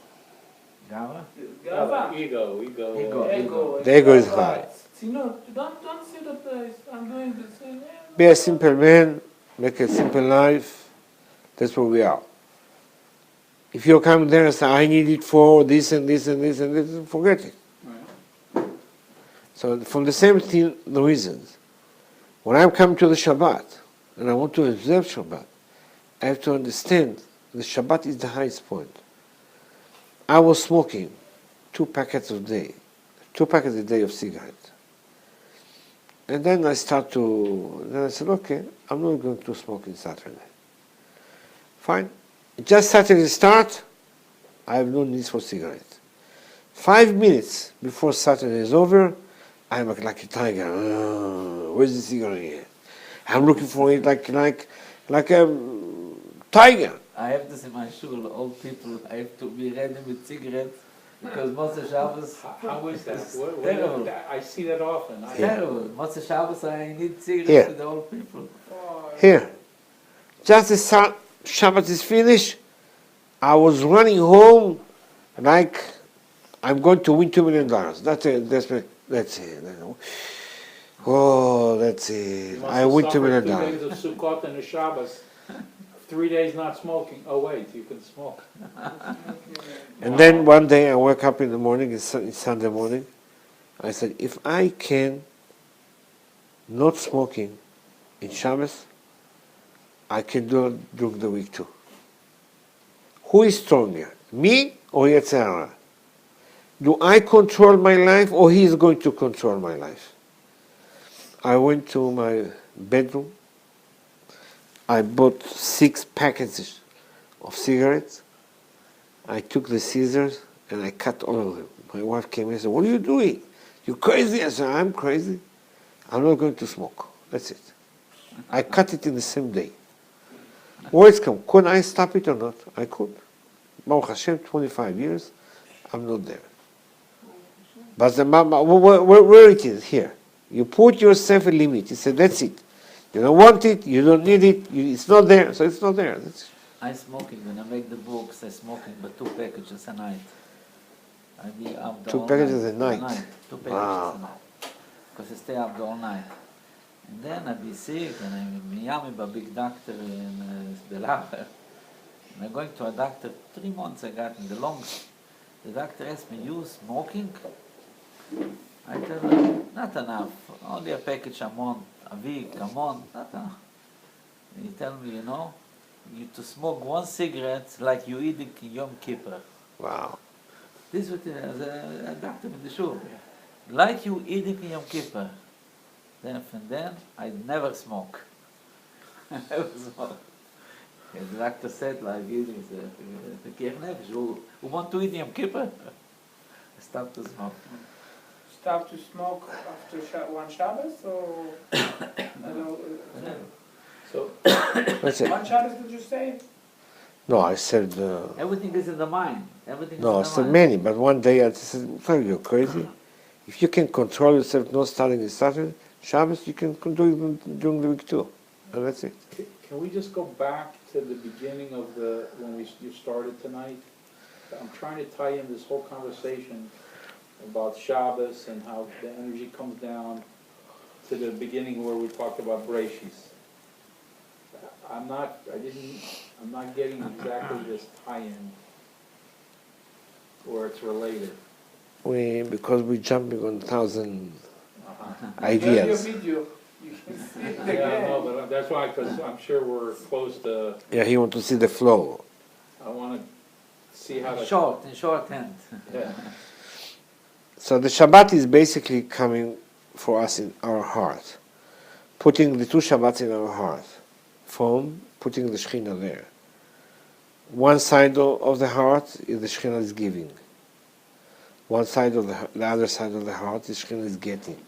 Gava? Gava. Ego. Ego. The ego is high. See, no, don't see that I'm doing this. Be a simple man, make a simple life. That's where we are. If you come there and say, I need it for this and this and this and this, forget it. Right. So from the same thing, the reasons. When I come to the Shabbat, and I want to observe Shabbat, I have to understand the Shabbat is the highest point. I was smoking 2 packets a day of cigarettes. And then I said, okay, I'm not going to smoke on Saturday. Fine. Just Saturday start, I have no need for cigarettes. 5 minutes before Saturday is over, I'm like a tiger. Where's the cigarette here? I'm looking for it like a tiger. I have this in my shul, old people, I have to be ready with cigarettes because Moshe Shabbos. How is that? It's terrible. I see that often. It's terrible. Moshe Shabbos, I need cigarettes Here. with the old people. Here. Just the Shabbat is finished, I was running home like I'm going to win $2 million. That's it. That's it. Oh, that's it. I win $2 million. 2 days of Sukkot and a Shabbos. 3 days not smoking. Oh wait, you can smoke. And then one day I woke up in the morning, it's Sunday morning, I said, if I can not smoking in Shabbos, I can do it during the week too. Who is stronger, me or Yetzer Hara? Do I control my life or he is going to control my life? I went to my bedroom. I bought 6 packets of cigarettes. I took the scissors and I cut all of them. My wife came in and said, what are you doing? You crazy? I said, I'm crazy. I'm not going to smoke. That's it. I cut it in the same day. Words come. Could I stop it or not? I could. Baruch Hashem, 25 years, I'm not there. But where it is, here. You put yourself a limit. You say, that's it. You don't want it, you don't need it, it's not there, so it's not there. I smoking, when I make the books, I smoking but 2 packages a night. I be up the 2 whole packages a night. night? 2 packages Wow. a night. Because I stay up the whole night. And then I be sick, and I'm in Miami, by a big doctor in Belacher. And I'm going to a doctor, 3 months I got in the lungs. The doctor asked me, you smoking? I tell him, not enough, only a package a month, a week, a month, not enough. And he tell me, you to smoke 1 cigarette like you eating Yom Kippur. Wow. This was a doctor in the shul. Like you eating Yom Kippur. then I never smoke. I never smoke. The doctor said, like, the Kirnefesh, who want to eat Yom Kippur? I stopped to smoke. Stop to smoke after one Shabbos, or I don't, So, That's it. one Shabbos did you say? No, I said, Everything is in the mind. Everything no, I is in the said mind. many, but one day I said, you're crazy. If you can control yourself not starting in Saturday, Shabbos, you can do it during the week too. And that's it. can we just go back to the beginning of when you started tonight? I'm trying to tie in this whole conversation about Shabbos and how the energy comes down to the beginning where we talked about Breshis. I'm not getting exactly this tie-in where it's related. Because we're jumping on 1,000 Uh-huh. ideas. Video, you can see it Yeah, again. no, but that's why, because I'm sure we're close to, Yeah, he wants to see the flow. I want to see how to. In shorthand. Yeah. So the Shabbat is basically coming for us in our heart, putting the two Shabbats in our heart, from putting the Shekhinah there. One side of the heart is the Shekhinah is giving. One side of the other side of the heart is Shekhinah is getting.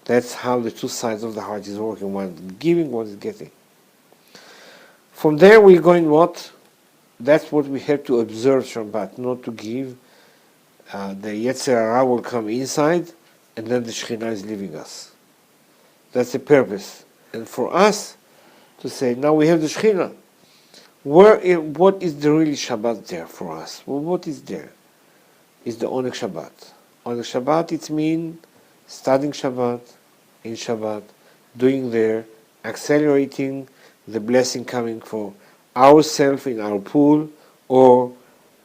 That's how the two sides of the heart is working. One is giving, one is getting. From there we're going what? That's what we have to observe Shabbat, not to give. The Yetzer Hara will come inside, and then the Shekhinah is leaving us. That's the purpose. And for us to say, now we have the Shekhinah. What is the really Shabbat there for us? Well, what is there? Is the Oneg Shabbat. Oneg Shabbat, it means studying Shabbat, in Shabbat, doing there, accelerating the blessing coming for ourselves in our pool, or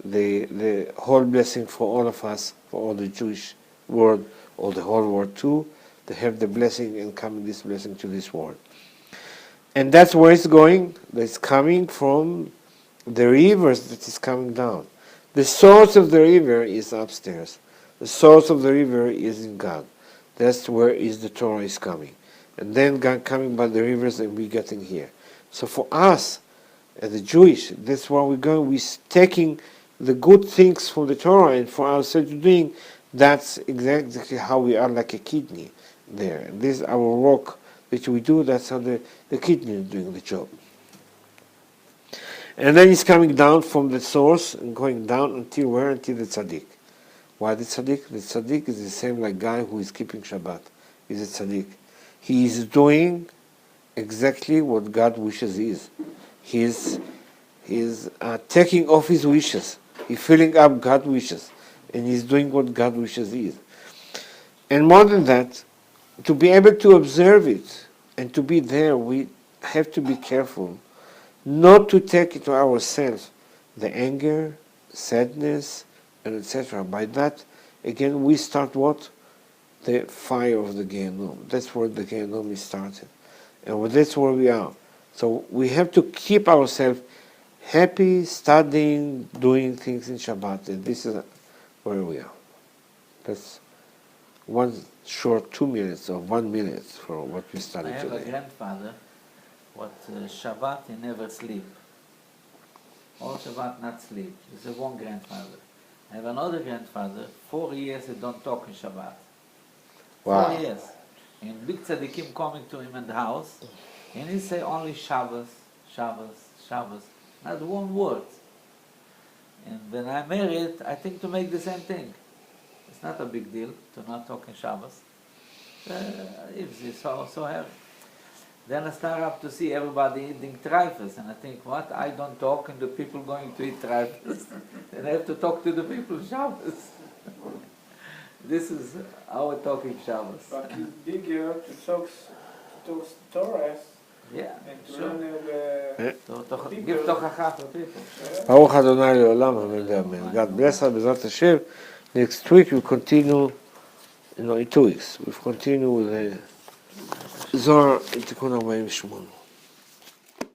the whole blessing for all of us, for all the Jewish world, or the whole world too, to have the blessing and coming this blessing to this world. And that's where it's going. It's coming from the rivers that is coming down. The source of the river is upstairs. The source of the river is in God. That's where is the Torah is coming. And then God coming by the rivers and we getting here. So for us, as the Jewish, that's where we're going. We're taking the good things from the Torah and for ourselves doing. That's exactly how we are like a kidney there. And this is our work that we do. That's how the kidney is doing the job. And then it's coming down from the source and going down until where? Until the tzaddik. Why the tzaddik? The tzaddik is the same like guy who is keeping Shabbat. He's a tzaddik. He is doing exactly what God wishes he is. He is taking off his wishes. He's filling up God's wishes. And he's doing what God wishes he is. And more than that, to be able to observe it and to be there, we have to be careful not to take it to ourselves, the anger, sadness, and etc. By that, again, we start what? The fire of the Gehenom. That's where the Gehenom is started. And that's where we are. So we have to keep ourselves happy, studying, doing things in Shabbat. And this is where we are. That's one short 2 minutes or 1 minute for what we I studied have a today. grandfather, Shabbat he never sleep. All Shabbat not sleep. He's a one grandfather. I have another grandfather, 4 years he don't talk in Shabbat. Wow. 4 years. And big tzaddikim coming to him in the house, and he say only Shabbos, Shabbos, Shabbos, not one word. And when I married, I think to make the same thing. It's not a big deal to not talk in Shabbos. It's so heavy. Then I start up to see everybody eating trifles, and I think, what? I don't talk, and the people going to eat trifles, and I have to talk to the people Shabbos. This is our talking Shabbos. But it's bigger to talk Torah Yeah, and to sure. learn Give tochacha for people. Baruch Adonai Leolam, amen ve'amen. God bless us, Bezrat Hashem. Next week we'll continue, in 2 weeks, we'll continue with the Zohar in Tikkun 48.